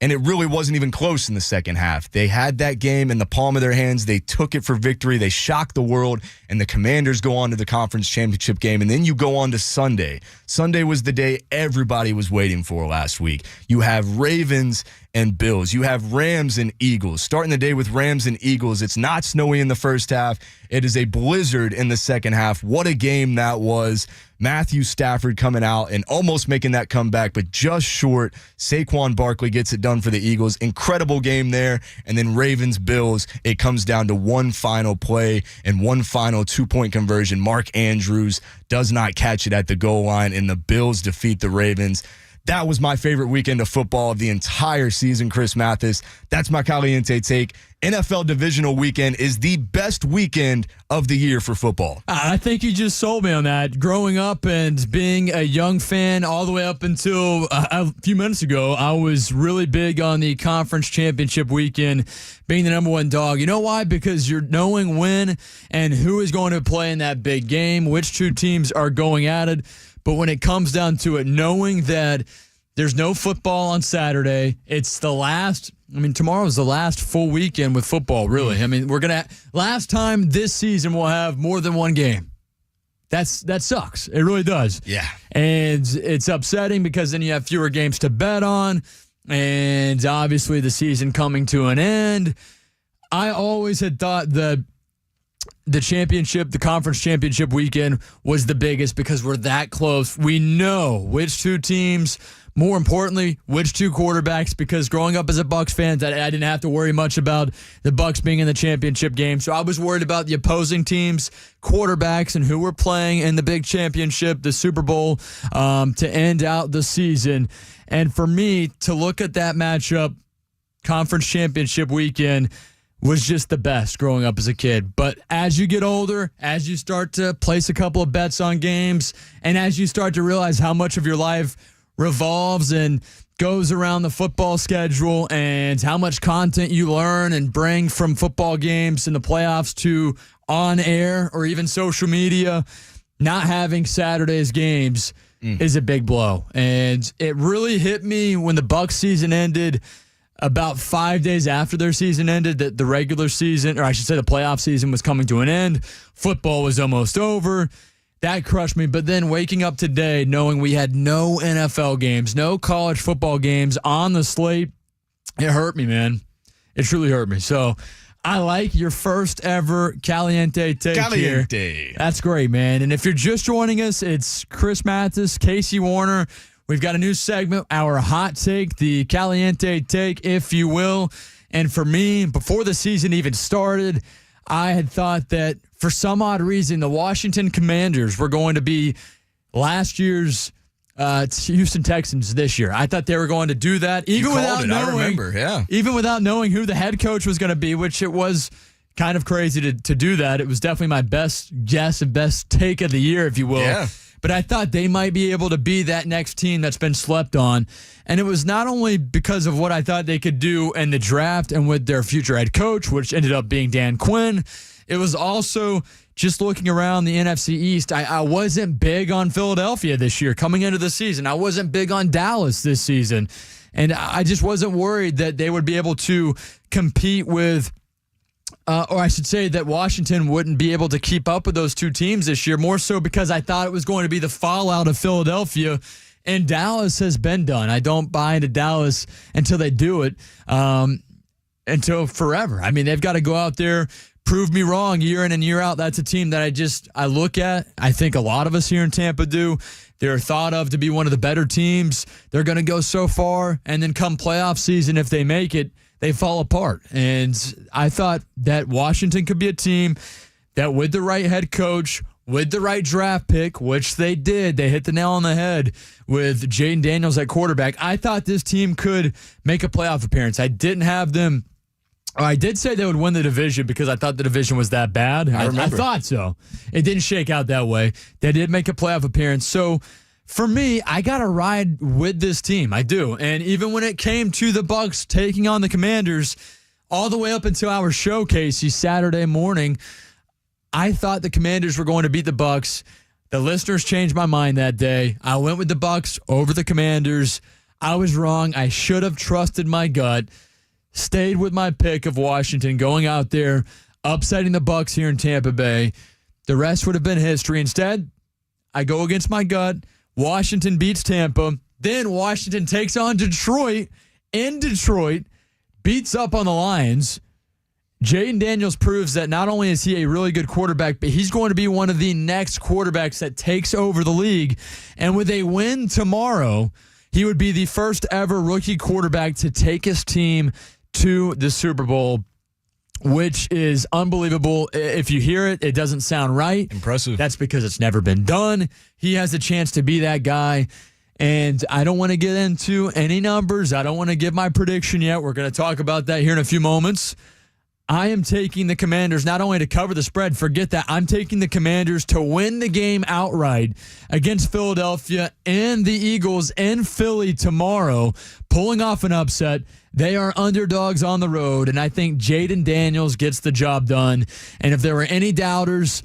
And it really wasn't even close in the second half. They had that game in the palm of their hands. They took it for victory. They shocked the world. And the Commanders go on to the conference championship game. And then you go on to Sunday. Sunday was the day everybody was waiting for last week. You have Ravens and Bills. You have Rams and Eagles. Starting the day with Rams and Eagles. It's not snowy in the first half. It is a blizzard in the second half. What a game that was. Matthew Stafford coming out and almost making that comeback, but just short. Saquon Barkley gets it done for the Eagles. Incredible game there. And then Ravens-Bills, it comes down to one final play and one final 2-point conversion. Mark Andrews does not catch it at the goal line, and the Bills defeat the Ravens. That was my favorite weekend of football of the entire season, Chris Mathis. That's my caliente take. NFL divisional weekend is the best weekend of the year for football. I think you just sold me on that. Growing up and being a young fan all the way up until a few minutes ago, I was really big on the conference championship weekend being the number one dog. You know why? Because you're knowing when and who is going to play in that big game, which two teams are going at it. But when it comes down to it, knowing that there's no football on Saturday, it's the last I mean, tomorrow's the last full weekend with football, really. I mean, last time this season we'll have more than one game. That sucks. It really does. Yeah. And it's upsetting because then you have fewer games to bet on, and obviously the season coming to an end. I always had thought that the conference championship weekend was the biggest because we're that close. We know which two teams, more importantly, which two quarterbacks, because growing up as a Bucs fan, I didn't have to worry much about the Bucs being in the championship game. So I was worried about the opposing teams, quarterbacks, and who were playing in the big championship, the Super Bowl, to end out the season. And for me, to look at that matchup, conference championship weekend, was just the best growing up as a kid. But as you get older, as you start to place a couple of bets on games, and as you start to realize how much of your life revolves and goes around the football schedule and how much content you learn and bring from football games in the playoffs to on air or even social media, not having Saturday's games is a big blow. And it really hit me when the Bucs season ended. About 5 days after their season ended, that the regular season, or I should say the playoff season, was coming to an end. Football was almost over. That crushed me. But then waking up today knowing we had no NFL games, no college football games on the slate, it hurt me, man. It truly hurt me. So I like your first ever Caliente take here. That's great, man. And if you're just joining us, it's Chris Mathis, Casey Warner. We've got a new segment, our hot take, the Caliente take, if you will. And for me, before the season even started, I had thought that for some odd reason, the Washington Commanders were going to be last year's Houston Texans this year. I thought they were going to do that, even without knowing who the head coach was going to be, which it was kind of crazy to do that. It was definitely my best guess and best take of the year, if you will. Yeah. But I thought they might be able to be that next team that's been slept on. And it was not only because of what I thought they could do in the draft and with their future head coach, which ended up being Dan Quinn. It was also just looking around the NFC East. I wasn't big on Philadelphia this year coming into the season. I wasn't big on Dallas this season. And I just wasn't worried that they would be able to compete with or I should say that Washington wouldn't be able to keep up with those two teams this year, more so because I thought it was going to be the fallout of Philadelphia, and Dallas has been done. I don't buy into Dallas until they do it, until forever. I mean, they've got to go out there, prove me wrong year in and year out. That's a team that I look at. I think a lot of us here in Tampa do. They're thought of to be one of the better teams. They're going to go so far, and then come playoff season, if they make it, they fall apart. And I thought that Washington could be a team that with the right head coach, with the right draft pick, which they did, they hit the nail on the head with Jaden Daniels at quarterback. I thought this team could make a playoff appearance. I didn't have them. I did say they would win the division because I thought the division was that bad. I thought so. It didn't shake out that way. They did make a playoff appearance. So for me, I got to ride with this team. I do. And even when it came to the Bucs taking on the Commanders, all the way up until our show, Casey, Saturday morning, I thought the Commanders were going to beat the Bucs. The listeners changed my mind that day. I went with the Bucs over the Commanders. I was wrong. I should have trusted my gut. Stayed with my pick of Washington, going out there, upsetting the Bucs here in Tampa Bay. The rest would have been history. Instead, I go against my gut. Washington beats Tampa. Then Washington takes on Detroit. In Detroit, beats up on the Lions. Jaden Daniels proves that not only is he a really good quarterback, but he's going to be one of the next quarterbacks that takes over the league. And with a win tomorrow, he would be the first ever rookie quarterback to take his team to the Super Bowl, which is unbelievable. If you hear it, it doesn't sound right. Impressive. That's because it's never been done. He has a chance to be that guy. And I don't want to get into any numbers. I don't want to give my prediction yet. We're going to talk about that here in a few moments. I am taking the Commanders not only to cover the spread, forget that. I'm taking the Commanders to win the game outright against Philadelphia and the Eagles in Philly tomorrow, pulling off an upset. They are underdogs on the road, and I think Jaden Daniels gets the job done. And if there were any doubters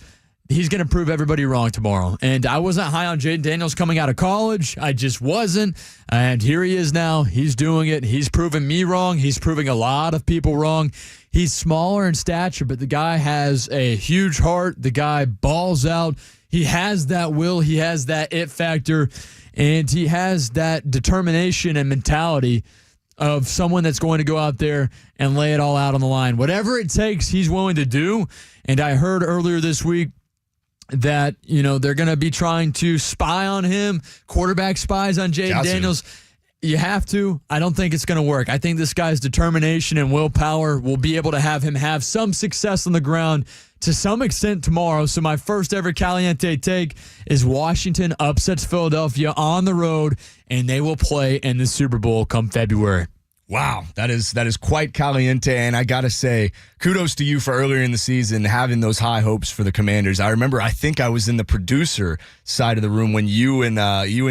he's going to prove everybody wrong tomorrow. And I wasn't high on Jaden Daniels coming out of college. I just wasn't. And here he is now. He's doing it. He's proving me wrong. He's proving a lot of people wrong. He's smaller in stature, but the guy has a huge heart. The guy balls out. He has that will. He has that it factor. And he has that determination and mentality of someone that's going to go out there and lay it all out on the line. Whatever it takes, he's willing to do. And I heard earlier this week that, they're going to be trying to spy on him, quarterback spies on Jaden Daniels. You have to. I don't think it's going to work. I think this guy's determination and willpower will be able to have him have some success on the ground to some extent tomorrow. So my first ever Caliente take is Washington upsets Philadelphia on the road, and they will play in the Super Bowl come February. Wow, that is quite caliente, and I gotta say, kudos to you for earlier in the season having those high hopes for the Commanders. I remember, I think I was in the producer side of the room when you and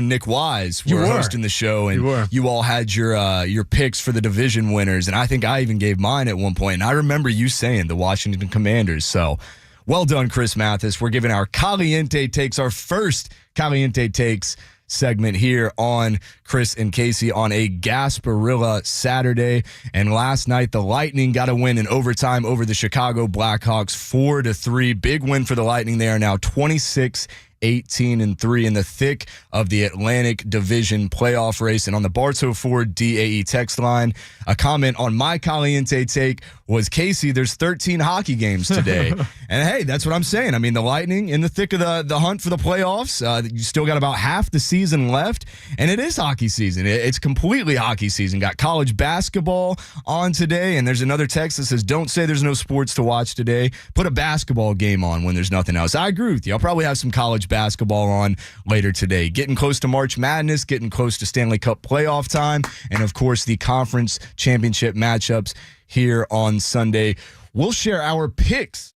Nick Wise were hosting the show, and you all had your picks for the division winners, and I think I even gave mine at one point. And I remember you saying the Washington Commanders. So, well done, Chris Mathis. We're giving our Caliente takes, our first Caliente takes segment here on Chris and Casey on a Gasparilla Saturday. And last night, the Lightning got a win in overtime over the Chicago Blackhawks 4-3. Big win for the Lightning. They are now 26-18-3 in the thick of the Atlantic Division playoff race. And on the Bartow Ford DAE text line, a comment on my Caliente take was, Casey, there's 13 hockey games today. And hey, that's what I'm saying. I mean, the Lightning in the thick of the hunt for the playoffs. You still got about half the season left, and it is hockey season. It's completely hockey season. Got college basketball on today, and there's another text that says, don't say there's no sports to watch today. Put a basketball game on when there's nothing else. I agree with you. I'll probably have some college basketball on later today. Getting close to March Madness, getting close to Stanley Cup playoff time, and of course the conference championship matchups here on Sunday. We'll share our picks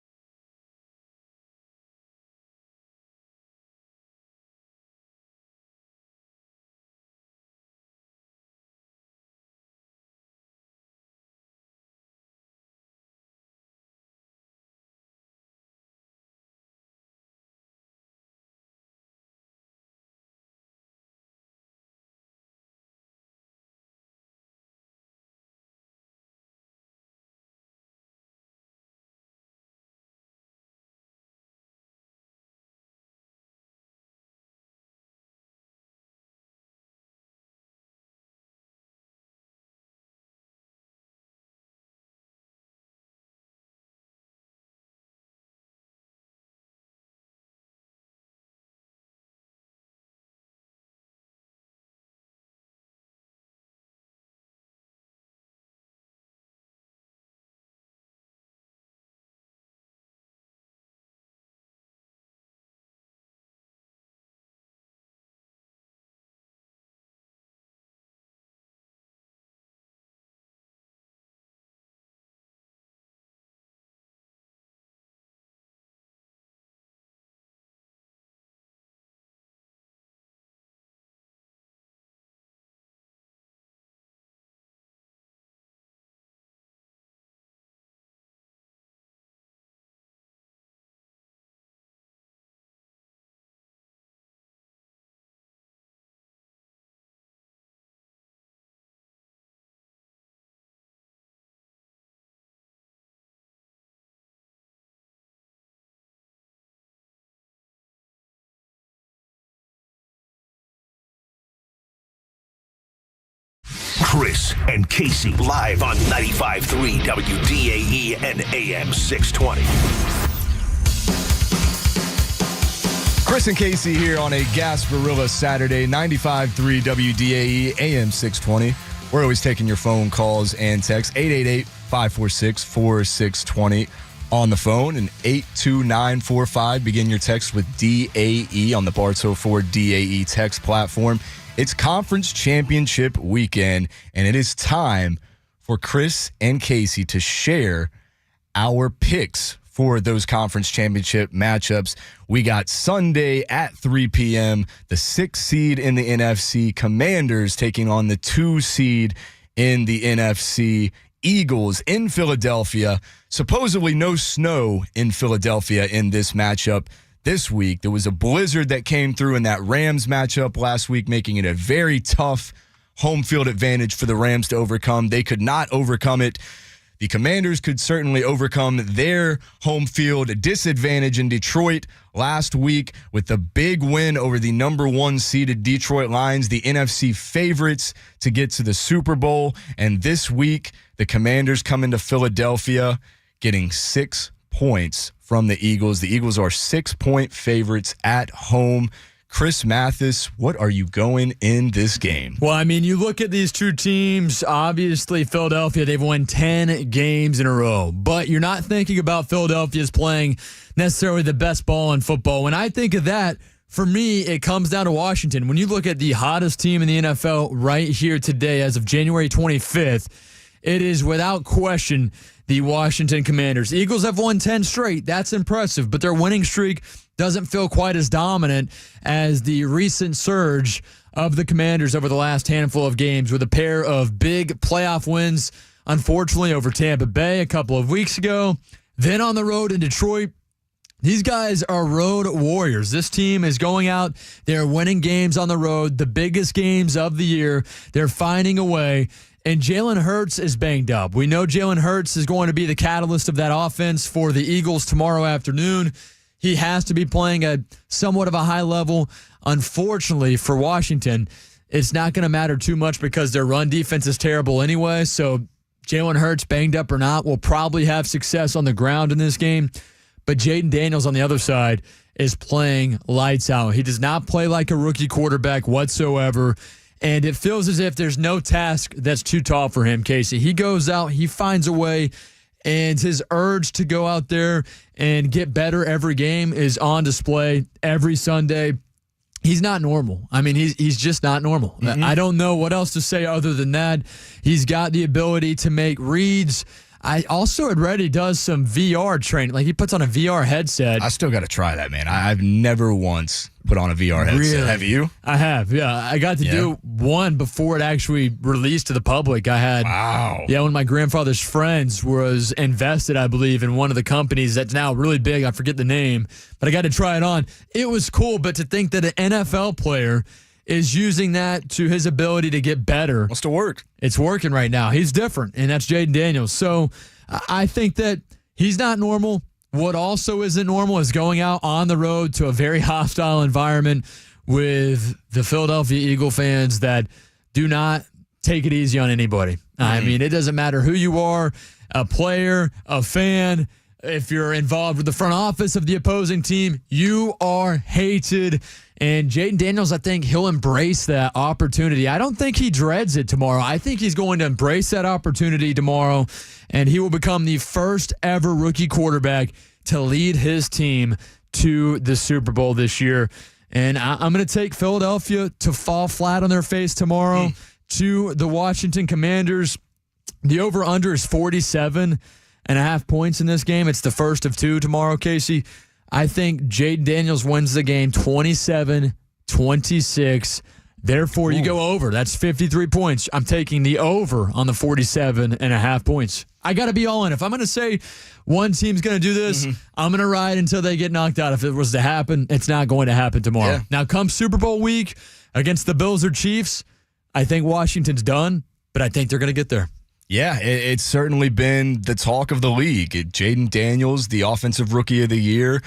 Chris and Casey live on 95.3 WDAE and AM 620. Chris and Casey here on a Gasparilla Saturday, 95.3 WDAE, AM 620. We're always taking your phone calls and texts, 888-546-4620 on the phone, and 82945. Begin your text with DAE on the Bartow Ford DAE text platform. It's conference championship weekend, and it is time for Chris and Casey to share our picks for those conference championship matchups. We got Sunday at 3 p.m., the 6th seed in the NFC, Commanders taking on the 2 seed in the NFC, Eagles in Philadelphia. Supposedly no snow in Philadelphia in this matchup this week. There was a blizzard that came through in that Rams matchup last week, making it a very tough home field advantage for the Rams to overcome. They could not overcome it. The Commanders could certainly overcome their home field disadvantage in Detroit last week with the big win over the number 1 seeded Detroit Lions, the NFC favorites to get to the Super Bowl. And this week, the Commanders come into Philadelphia getting 6 points from the Eagles. The Eagles are 6-point favorites at home. Chris Mathis, what are you going in this game? Well, I mean, you look at these two teams, obviously Philadelphia, they've won 10 games in a row, but you're not thinking about Philadelphia's playing necessarily the best ball in football. When I think of that, for me, it comes down to Washington. When you look at the hottest team in the NFL right here today as of January 25th, it is without question the Washington Commanders. Eagles have won 10 straight. That's impressive, but their winning streak doesn't feel quite as dominant as the recent surge of the Commanders over the last handful of games with a pair of big playoff wins, unfortunately, over Tampa Bay a couple of weeks ago. Then on the road in Detroit. These guys are road warriors. This team is going out. They're winning games on the road, the biggest games of the year. They're finding a way. And Jalen Hurts is banged up. We know Jalen Hurts is going to be the catalyst of that offense for the Eagles tomorrow afternoon. He has to be playing at somewhat of a high level. Unfortunately for Washington, it's not going to matter too much because their run defense is terrible anyway. So Jalen Hurts, banged up or not, will probably have success on the ground in this game. But Jaden Daniels on the other side is playing lights out. He does not play like a rookie quarterback whatsoever. And it feels as if there's no task that's too tall for him, Casey. He goes out, he finds a way, and his urge to go out there and get better every game is on display every Sunday. He's not normal. I mean, he's just not normal. Mm-hmm. I don't know what else to say other than that. He's got the ability to make reads. I also had read he does some VR training. Like, he puts on a VR headset. I still got to try that, man. I've never once put on a VR headset. Really? Have you? I have, yeah. I got to do one before it actually released to the public. I had, one of my grandfather's friends was invested, I believe, in one of the companies that's now really big. I forget the name, but I got to try it on. It was cool, but to think that an NFL player is using that to his ability to get better. Wants to work. It's working right now. He's different, and that's Jaden Daniels. So I think that he's not normal. What also isn't normal is going out on the road to a very hostile environment with the Philadelphia Eagle fans that do not take it easy on anybody. Mm-hmm. I mean, it doesn't matter who you are, a player, a fan. If you're involved with the front office of the opposing team, you are hated. And Jaden Daniels, I think he'll embrace that opportunity. I don't think he dreads it tomorrow. I think he's going to embrace that opportunity tomorrow, and he will become the first ever rookie quarterback to lead his team to the Super Bowl this year. And I'm going to take Philadelphia to fall flat on their face tomorrow to the Washington Commanders. The over-under is 47.5 points in this game. It's the first of two tomorrow, Casey. I think Jaden Daniels wins the game 27-26. Therefore, you go over. That's 53 points. I'm taking the over on the 47.5 points. I got to be all in. If I'm going to say one team's going to do this, I'm going to ride until they get knocked out. If it was to happen, it's not going to happen tomorrow. Yeah. Now, come Super Bowl week against the Bills or Chiefs, I think Washington's done, but I think they're going to get there. Yeah, it's certainly been the talk of the league. Jaden Daniels, the offensive rookie of the year,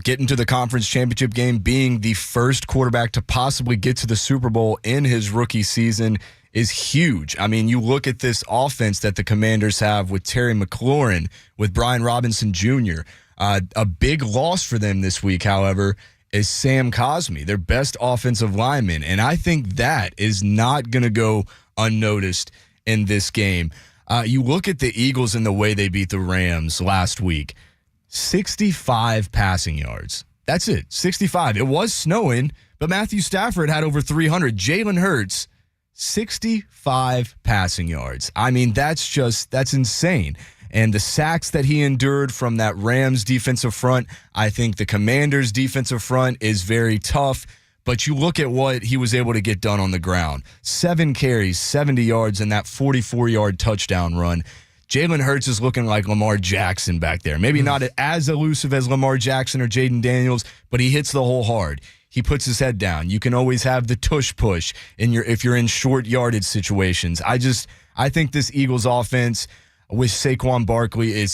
getting to the conference championship game, being the first quarterback to possibly get to the Super Bowl in his rookie season is huge. I mean, you look at this offense that the Commanders have with Terry McLaurin, with Brian Robinson Jr. A big loss for them this week, however, is Sam Cosmi, their best offensive lineman. And I think that is not going to go unnoticed in this game. You look at the Eagles and the way they beat the Rams last week. 65 passing yards. That's it, 65. It was snowing, but Matthew Stafford had over 300. Jalen Hurts, 65 passing yards. I mean, that's insane. And the sacks that he endured from that Rams defensive front, I think the Commanders defensive front is very tough. But you look at what he was able to get done on the ground. 7 carries, 70 yards, and that 44-yard touchdown run. Jalen Hurts is looking like Lamar Jackson back there. Maybe not as elusive as Lamar Jackson or Jaden Daniels, but he hits the hole hard. He puts his head down. You can always have the tush push if you're in short yardage situations. I think this Eagles offense with Saquon Barkley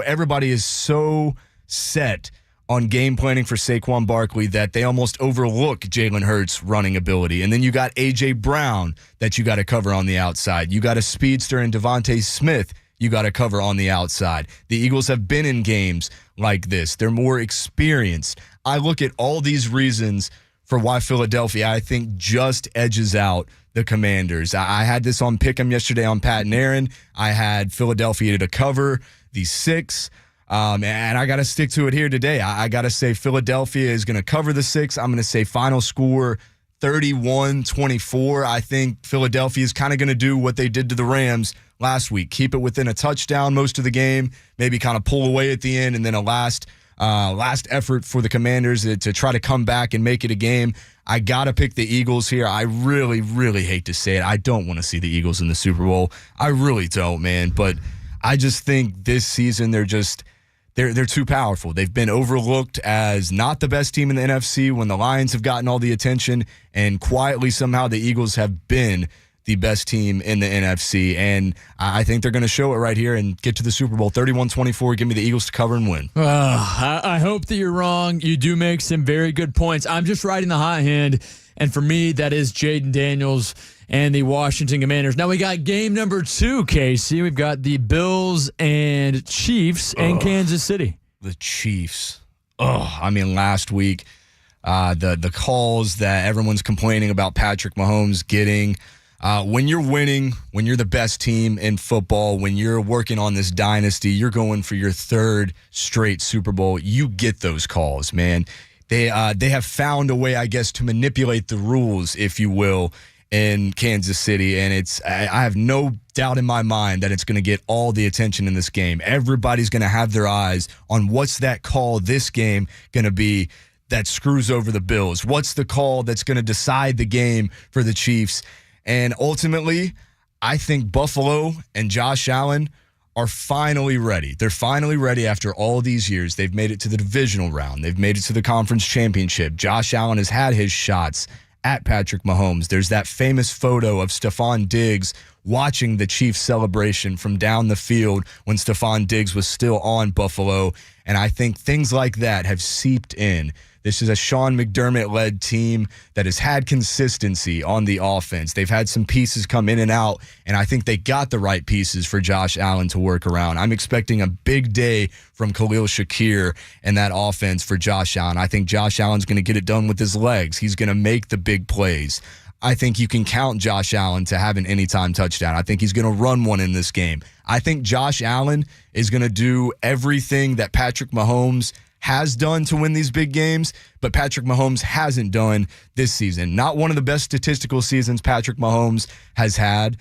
everybody is so set on game planning for Saquon Barkley that they almost overlook Jalen Hurts' running ability. And then you got A.J. Brown that you got to cover on the outside. You got a speedster in Devontae Smith you got to cover on the outside. The Eagles have been in games like this. They're more experienced. I look at all these reasons for why Philadelphia, I think, just edges out the Commanders. I had this on Pick'em yesterday on Pat and Aaron. I had Philadelphia to cover the 6. And I got to stick to it here today. I got to say Philadelphia is going to cover the 6. I'm going to say final score 31-24. I think Philadelphia is kind of going to do what they did to the Rams last week. Keep it within a touchdown most of the game, maybe kind of pull away at the end, and then a last effort for the Commanders to try to come back and make it a game. I got to pick the Eagles here. I really, really hate to say it. I don't want to see the Eagles in the Super Bowl. I really don't, man. But I just think this season they're too powerful. They've been overlooked as not the best team in the NFC when the Lions have gotten all the attention, and quietly somehow the Eagles have been the best team in the NFC. And I think they're going to show it right here and get to the Super Bowl. 31-24, give me the Eagles to cover and win. I hope that you're wrong. You do make some very good points. I'm just riding the hot hand, and for me, that is Jaden Daniels and the Washington Commanders. Now we got game number 2, Casey. We've got the Bills and Chiefs in Kansas City. The Chiefs. Last week, the calls that everyone's complaining about Patrick Mahomes getting. When you're winning, when you're the best team in football, when you're working on this dynasty, you're going for your 3rd straight Super Bowl, you get those calls, man. They have found a way, I guess, to manipulate the rules, if you will, in Kansas City, and I have no doubt in my mind that it's going to get all the attention in this game. Everybody's going to have their eyes on what's that call this game going to be that screws over the Bills. What's the call that's going to decide the game for the Chiefs? And ultimately, I think Buffalo and Josh Allen are finally ready. They're finally ready after all these years. They've made it to the divisional round. They've made it to the conference championship. Josh Allen has had his shots at Patrick Mahomes. There's that famous photo of Stephon Diggs watching the Chiefs celebration from down the field when Stephon Diggs was still on Buffalo. And I think things like that have seeped in. This is a Sean McDermott-led team that has had consistency on the offense. They've had some pieces come in and out, and I think they got the right pieces for Josh Allen to work around. I'm expecting a big day from Khalil Shakir and that offense for Josh Allen. I think Josh Allen's going to get it done with his legs. He's going to make the big plays. I think you can count Josh Allen to have an anytime touchdown. I think he's going to run one in this game. I think Josh Allen is going to do everything that Patrick Mahomes has done to win these big games, but Patrick Mahomes hasn't done this season. Not one of the best statistical seasons Patrick Mahomes has had.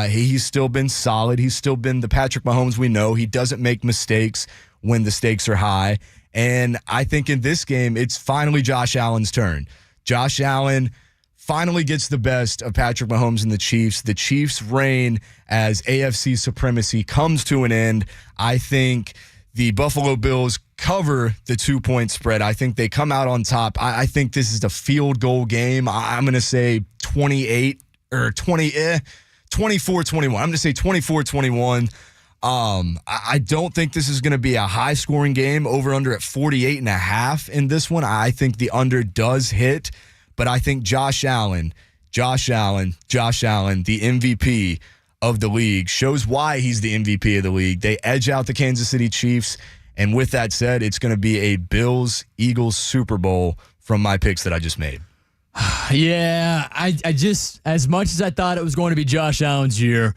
He's still been solid. He's still been the Patrick Mahomes we know. He doesn't make mistakes when the stakes are high. And I think in this game, it's finally Josh Allen's turn. Josh Allen finally gets the best of Patrick Mahomes and the Chiefs. The Chiefs' reign as AFC supremacy comes to an end. I think the Buffalo Bills cover the 2-point spread. I think they come out on top. I think this is a field goal game. I'm going to say 24-21. I'm going to say 24-21. I don't think this is going to be a high-scoring game. Over-under at 48.5 in this one. I think the under does hit, but I think Josh Allen, the MVP of the league, shows why he's the MVP of the league. They edge out the Kansas City Chiefs. And with that said, it's going to be a Bills-Eagles Super Bowl from my picks that I just made. Yeah, I just, as much as I thought it was going to be Josh Allen's year,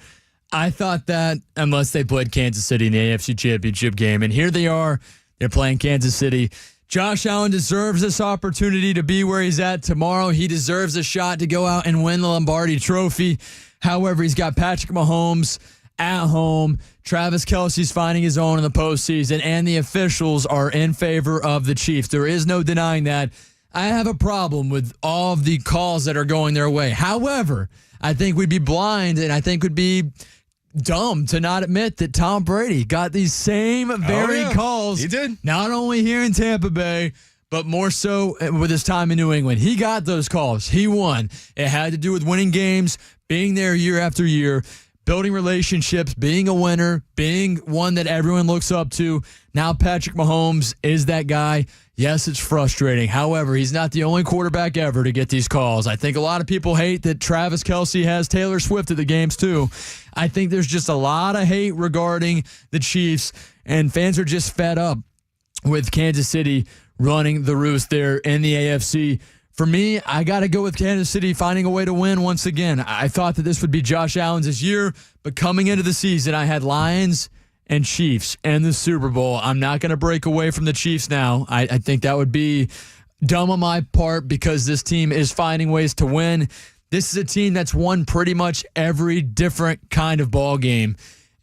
I thought that unless they played Kansas City in the AFC Championship game, and here they are, they're playing Kansas City. Josh Allen deserves this opportunity to be where he's at tomorrow. He deserves a shot to go out and win the Lombardi Trophy. However, he's got Patrick Mahomes at home. Travis Kelce's finding his own in the postseason, and the officials are in favor of the Chiefs. There is no denying that. I have a problem with all of the calls that are going their way. However, I think we'd be blind, and I think would be dumb to not admit that Tom Brady got these same very calls. He did. Not only here in Tampa Bay, but more so with his time in New England. He got those calls. He won. It had to do with winning games, being there year after year, building relationships, being a winner, being one that everyone looks up to. Now Patrick Mahomes is that guy. Yes, it's frustrating. However, he's not the only quarterback ever to get these calls. I think a lot of people hate that Travis Kelce has Taylor Swift at the games too. I think there's just a lot of hate regarding the Chiefs, and fans are just fed up with Kansas City running the roost there in the AFC. For me, I got to go with Kansas City finding a way to win once again. I thought that this would be Josh Allen's this year, but coming into the season, I had Lions and Chiefs and the Super Bowl. I'm not going to break away from the Chiefs now. I think that would be dumb on my part because this team is finding ways to win. This is a team that's won pretty much every different kind of ball game.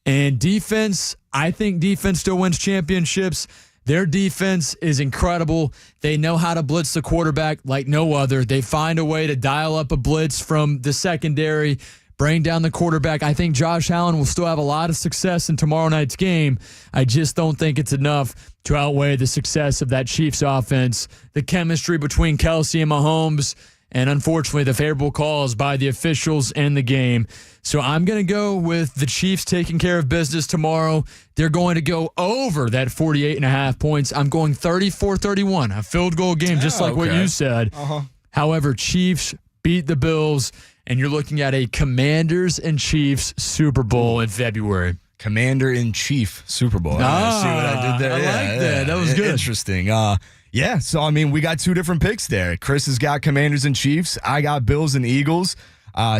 And defense, I think defense still wins championships. Their defense is incredible. They know how to blitz the quarterback like no other. They find a way to dial up a blitz from the secondary, bring down the quarterback. I think Josh Allen will still have a lot of success in tomorrow night's game. I just don't think it's enough to outweigh the success of that Chiefs offense, the chemistry between Kelce and Mahomes, and unfortunately the favorable calls by the officials in the game. So I'm going to go with the Chiefs taking care of business tomorrow. They're going to go over that 48.5 points. I'm going 34-31, a field goal game, just like what you said. However, Chiefs beat the Bills, and you're looking at a Commanders and Chiefs Super Bowl in February. Commander-in-Chief Super Bowl. See what I did there? I like that. That was good. Interesting. Yeah, so, I mean, we got two different picks there. Chris has got Commanders and Chiefs. I got Bills and Eagles.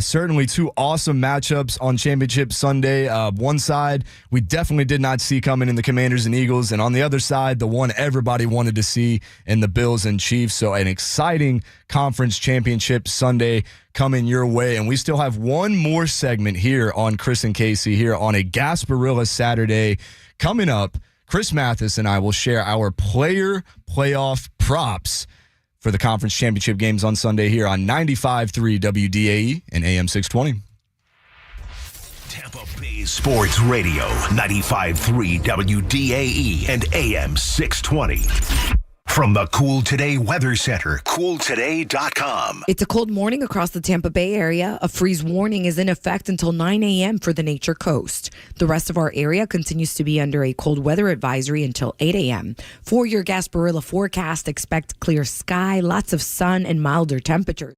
Certainly two awesome matchups on Championship Sunday. One side we definitely did not see coming in the Commanders and Eagles, and on the other side, the one everybody wanted to see in the Bills and Chiefs. So an exciting Conference Championship Sunday coming your way. And we still have one more segment here on Chris and Casey here on a Gasparilla Saturday. Coming up, Chris Mathis and I will share our player playoff props for the conference championship games on Sunday here on 95.3 WDAE and AM 620. Tampa Bay Sports Radio, 95.3 WDAE and AM 620. From the Cool Today Weather Center, cooltoday.com. It's a cold morning across the Tampa Bay area. A freeze warning is in effect until 9 a.m. for the Nature Coast. The rest of our area continues to be under a cold weather advisory until 8 a.m. For your Gasparilla forecast, expect clear sky, lots of sun, and milder temperatures.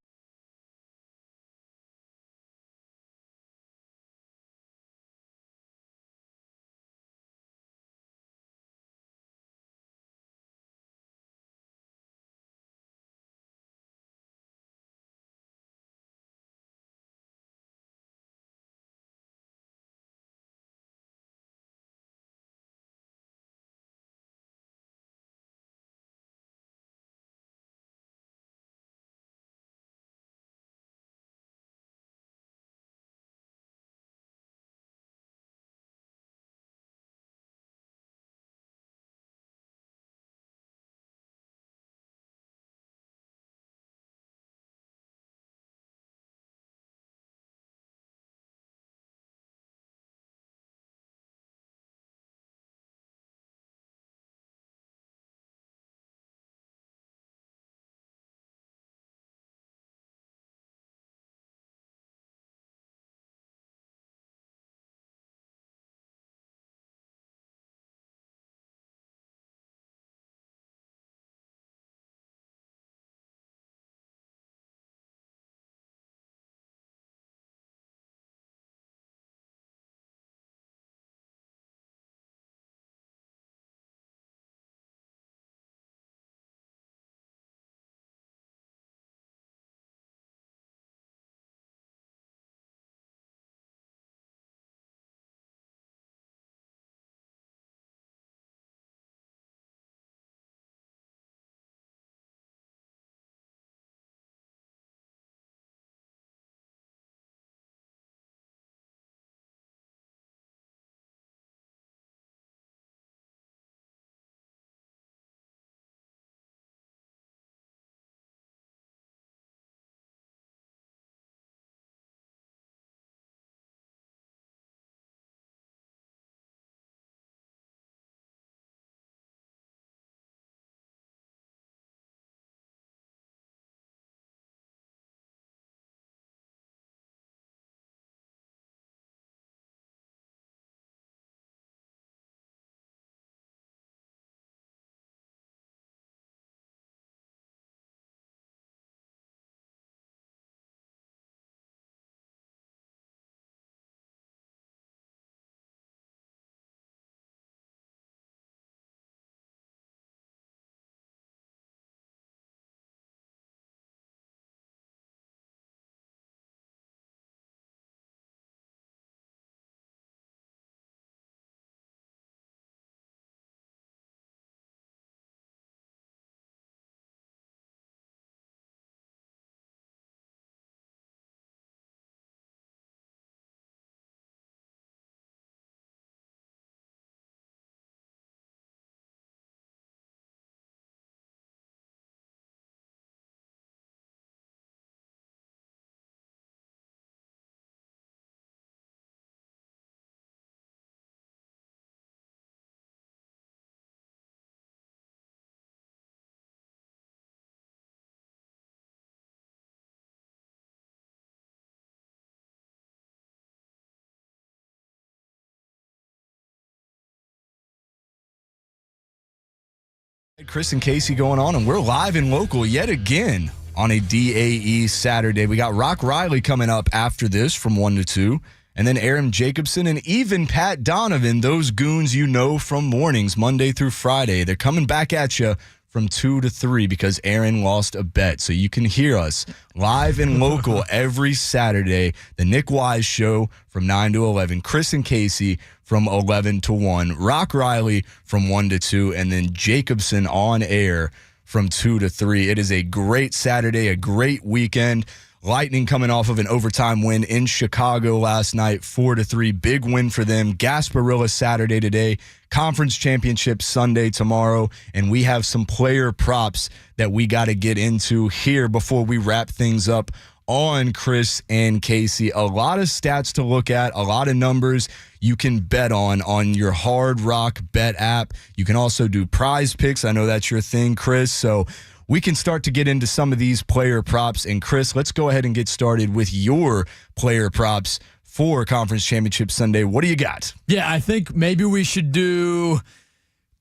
Chris and Casey going on, and we're live and local yet again on a DAE Saturday. We got Rock Riley coming up after this from 1 to 2, and then Aaron Jacobson and even Pat Donovan, those goons you know from mornings, Monday through Friday. They're coming back at you from 2 to 3 because Aaron lost a bet. So you can hear us live and local every Saturday. The Nick Wise Show from 9 to 11. Chris and Casey from 11 to 1. Rock Riley from 1 to 2. And then Jacobson on air from 2 to 3. It is a great Saturday, a great weekend. Lightning coming off of an overtime win in Chicago last night, 4 to 3. Big win for them. Gasparilla Saturday today. Conference championship Sunday tomorrow. And we have some player props that we got to get into here before we wrap things up on Chris and Casey. A lot of stats to look at, a lot of numbers you can bet on your Hard Rock Bet app. You can also do prize picks. I know that's your thing, Chris. So we can start to get into some of these player props. And Chris, let's go ahead and get started with your player props for Conference Championship Sunday. What do you got? Yeah, I think maybe we should do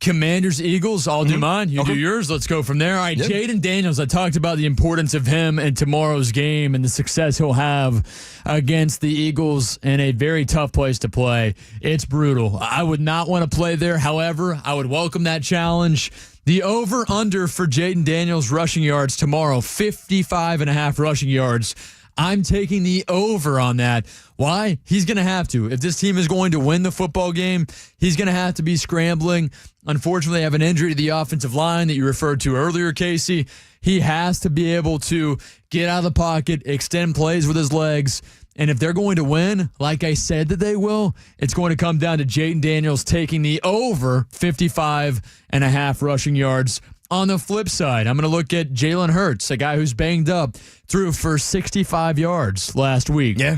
Commanders, Eagles. I'll do mine. You do yours. Let's go from there. All right, Jaden Daniels, I talked about the importance of him in tomorrow's game and the success he'll have against the Eagles in a very tough place to play. It's brutal. I would not want to play there. However, I would welcome that challenge. The over-under for Jaden Daniels rushing yards tomorrow, 55.5 rushing yards. I'm taking the over on that. Why? He's going to have to. If this team is going to win the football game, he's going to have to be scrambling. Unfortunately, they have an injury to the offensive line that you referred to earlier, Casey. He has to be able to get out of the pocket, extend plays with his legs. And if they're going to win, like I said that they will, it's going to come down to Jaden Daniels taking the over 55.5 rushing yards. On the flip side, I'm going to look at Jalen Hurts, a guy who's banged up, threw for 65 yards last week. Yeah.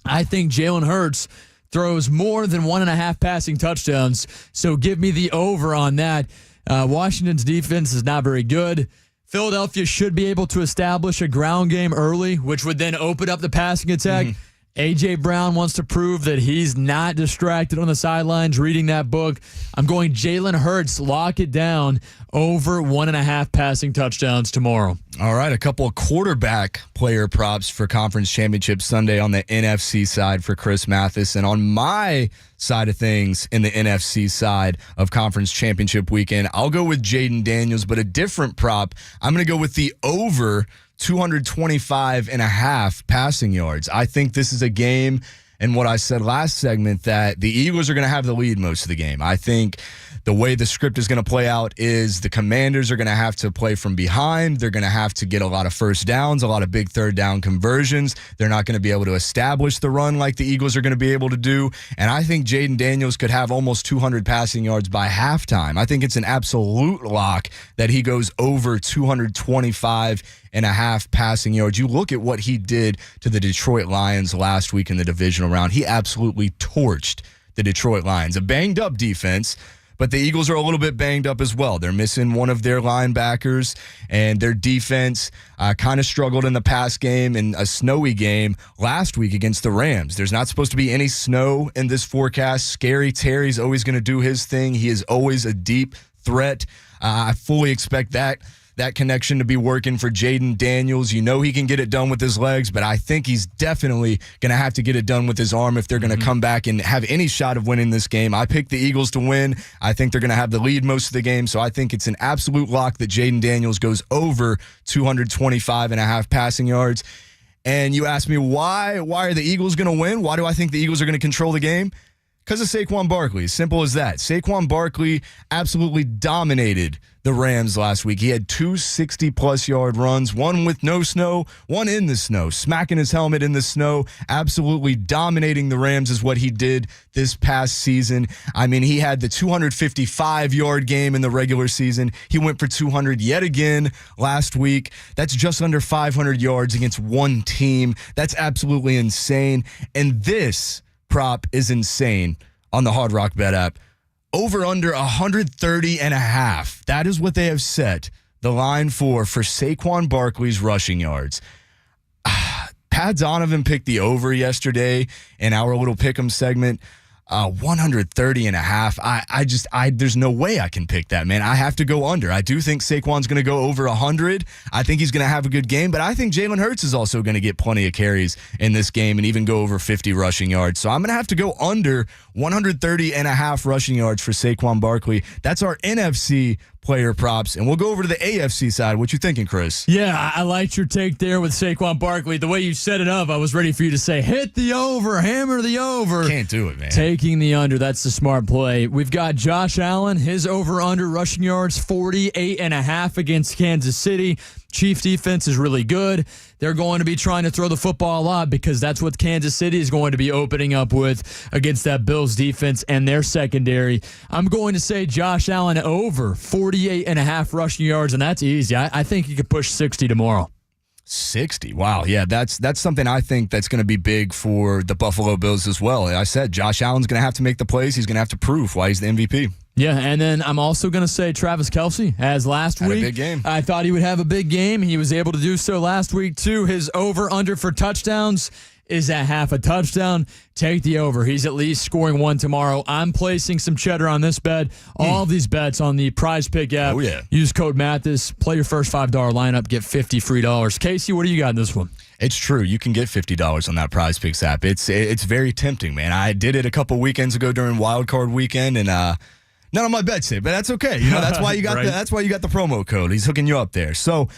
I think Jalen Hurts throws more than 1.5 passing touchdowns, so give me the over on that. Washington's defense is not very good. Philadelphia should be able to establish a ground game early, which would then open up the passing attack. A.J. Brown wants to prove that he's not distracted on the sidelines reading that book. I'm going Jalen Hurts, lock it down, over 1.5 passing touchdowns tomorrow. All right, a couple of quarterback player props for Conference Championship Sunday on the NFC side for Chris Mathis. And on my side of things in the NFC side of Conference Championship weekend, I'll go with Jaden Daniels, but a different prop. I'm going to go with the over 225.5 passing yards. I think this is a game, and what I said last segment, that the Eagles are going to have the lead most of the game. I think the way the script is going to play out is the Commanders are going to have to play from behind. They're going to have to get a lot of first downs, a lot of big third down conversions. They're not going to be able to establish the run like the Eagles are going to be able to do. And I think Jaden Daniels could have almost 200 passing yards by halftime. I think it's an absolute lock that he goes over 225.5 passing yards. You look at what he did to the Detroit Lions last week in the divisional round. He absolutely torched the Detroit Lions. A banged up defense, but the Eagles are a little bit banged up as well. They're missing one of their linebackers, and their defense kind of struggled in the pass game in a snowy game last week against the Rams. There's not supposed to be any snow in this forecast. Scary Terry's always going to do his thing. He is always a deep threat. I fully expect that connection to be working for Jaden Daniels. You know he can get it done with his legs, but I think he's definitely going to have to get it done with his arm if they're going to come back and have any shot of winning this game. I picked the Eagles to win. I think they're going to have the lead most of the game, so I think it's an absolute lock that Jaden Daniels goes over 225.5 passing yards. And you ask me, why are the Eagles going to win? Why do I think the Eagles are going to control the game? Because of Saquon Barkley. Simple as that. Saquon Barkley absolutely dominated the Rams last week. He had 2 60-plus yard runs, one with no snow, one in the snow, smacking his helmet in the snow, absolutely dominating the Rams is what he did this past season. I mean, he had the 255-yard game in the regular season. He went for 200 yet again last week. That's just under 500 yards against one team. That's absolutely insane. And this prop is insane on the Hard Rock Bet app. Over under 130.5. That is what they have set the line for Saquon Barkley's rushing yards. Pat Donovan picked the over yesterday in our little pick'em segment. 130.5. There's no way I can pick that, man. I have to go under. I do think Saquon's going to go over 100. I think he's going to have a good game, but I think Jalen Hurts is also going to get plenty of carries in this game and even go over 50 rushing yards. So I'm going to have to go under 130.5 rushing yards for Saquon Barkley. That's our NFC player props, and we'll go over to the AFC side. What you thinking, Chris? Yeah, I liked your take there with Saquon Barkley. The way you set it up, I was ready for you to say, hit the over, hammer the over. Can't do it, man. Taking the under, that's the smart play. We've got Josh Allen, his over-under rushing yards, 48.5 against Kansas City. Chiefs defense is really good. They're going to be trying to throw the football a lot because that's what Kansas City is going to be opening up with against that Bills defense and their secondary. I'm going to say Josh Allen over 48.5 rushing yards, and that's easy. I think he could push 60 tomorrow. 60. Wow. Yeah, that's something I think that's going to be big for the Buffalo Bills as well. I said Josh Allen's going to have to make the plays. He's going to have to prove why he's the MVP. Yeah, and then I'm also going to say Travis Kelce, as last week. Had a big game. I thought he would have a big game. He was able to do so last week, too. His over-under for touchdowns is at half a touchdown. Take the over. He's at least scoring one tomorrow. I'm placing some cheddar on this bet. All of these bets on the Prize Pick app. Oh, yeah. Use code Mathis. Play your first $5 lineup. Get $50 free. Casey, what do you got in this one? It's true. You can get $50 on that Prize Picks app. It's very tempting, man. I did it a couple weekends ago during Wild Card Weekend, and none of my bets hit, but that's okay. You know, that's why you got Right. that's why you got the promo code. He's hooking you up there. So,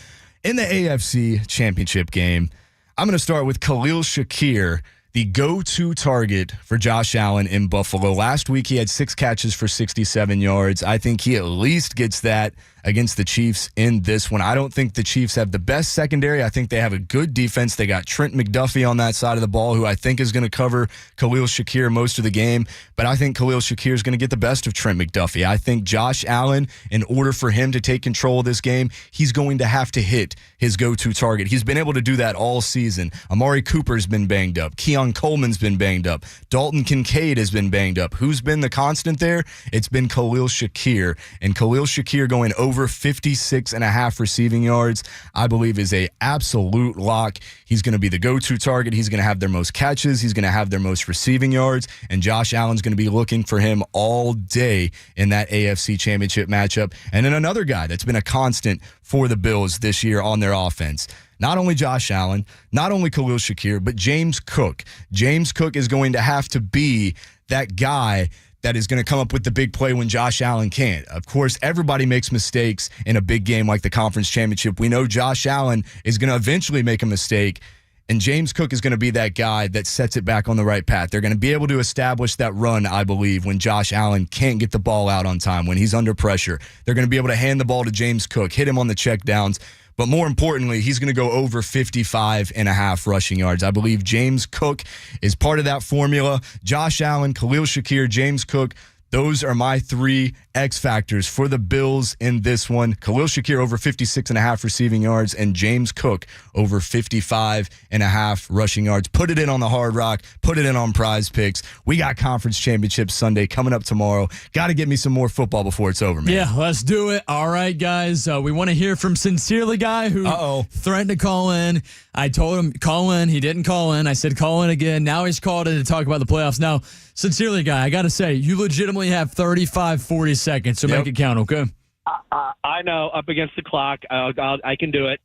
in the AFC Championship game, I'm going to start with Khalil Shakir, the go-to target for Josh Allen in Buffalo. Last week, he had 6 catches for 67 yards. I think he at least gets that against the Chiefs in this one. I don't think the Chiefs have the best secondary. I think they have a good defense. They got Trent McDuffie on that side of the ball, who I think is going to cover Khalil Shakir most of the game. But I think Khalil Shakir is going to get the best of Trent McDuffie. I think Josh Allen, in order for him to take control of this game, he's going to have to hit his go-to target. He's been able to do that all season. Amari Cooper's been banged up. Keon Coleman's been banged up. Dalton Kincaid has been banged up. Who's been the constant there? It's been Khalil Shakir. And Khalil Shakir going over 56.5 receiving yards, I believe, is a absolute lock. He's going to be the go-to target. He's going to have their most catches. He's going to have their most receiving yards. And Josh Allen's going to be looking for him all day in that AFC Championship matchup. And then another guy that's been a constant for the Bills this year on their offense. Not only Josh Allen, not only Khalil Shakir, but James Cook. James Cook is going to have to be that guy that is going to come up with the big play when Josh Allen can't. Of course, everybody makes mistakes in a big game like the conference championship. We know Josh Allen is going to eventually make a mistake, and James Cook is going to be that guy that sets it back on the right path. They're going to be able to establish that run, I believe, when Josh Allen can't get the ball out on time, when he's under pressure. They're going to be able to hand the ball to James Cook, hit him on the checkdowns. But more importantly, he's going to go over 55.5 rushing yards. I believe James Cook is part of that formula. Josh Allen, Khalil Shakir, James Cook, those are my 3 X factors for the Bills in this one. Khalil Shakir over 56.5 receiving yards and James Cook over 55.5 rushing yards. Put it in on the Hard Rock. Put it in on Prize Picks. We got Conference Championship Sunday coming up tomorrow. Got to get me some more football before it's over, man. Yeah, let's do it. All right, guys. We want to hear from Sincerely Guy, who threatened to call in. I told him, call in. He didn't call in. I said, call in again. Now he's called in to talk about the playoffs. Now, Sincerely Guy, I got to say, you legitimately have 35, 40 seconds, so make it count, okay? I know, up against the clock. I can do it.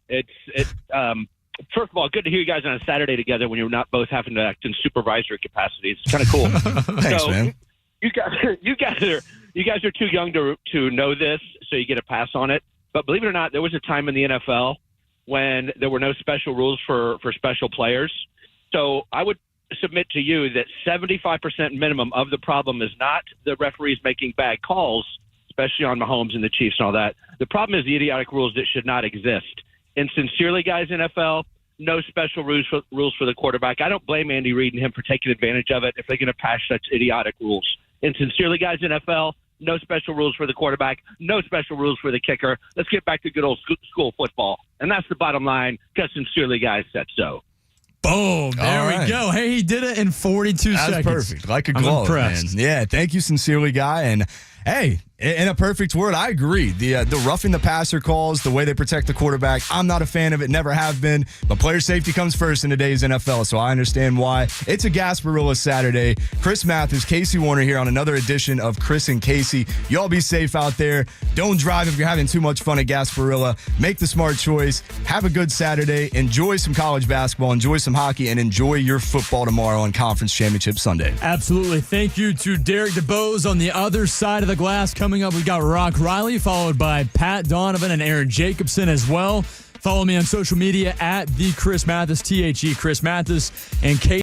First of all, good to hear you guys on a Saturday together when you're not both having to act in supervisory capacities. It's kind of cool. Thanks, man. You guys are too young to know this, so you get a pass on it. But believe it or not, there was a time in the NFL when there were no special rules for special players. So I would submit to you that 75% minimum of the problem is not the referees making bad calls, especially on Mahomes and the Chiefs and all that. The problem is the idiotic rules that should not exist. In Sincerely Guys NFL, no special rules for the quarterback. I don't blame Andy Reid and him for taking advantage of it if they're going to pass such idiotic rules. In Sincerely Guys NFL, no special rules for the quarterback, no special rules for the kicker. Let's get back to good old school football. And that's the bottom line, because Sincerely Guys said so. Boom. There we go. Hey, he did it in 42 seconds. That's perfect. Like a glove, man. Yeah, thank you, Sincerely Guy. And Hey, in a perfect world, I agree. The roughing the passer calls, the way they protect the quarterback, I'm not a fan of it, never have been. But player safety comes first in today's NFL, so I understand why. It's a Gasparilla Saturday. Chris Mathis, Casey Warner here on another edition of Chris and Casey. Y'all be safe out there. Don't drive if you're having too much fun at Gasparilla. Make the smart choice. Have a good Saturday. Enjoy some college basketball. Enjoy some hockey. And enjoy your football tomorrow on Conference Championship Sunday. Absolutely. Thank you to Derek DeBose on the other side of the glass. Coming up, we got Rock Riley, followed by Pat Donovan and Aaron Jacobson as well. Follow me on social media at the Chris Mathis, THE Chris Mathis, and Kate.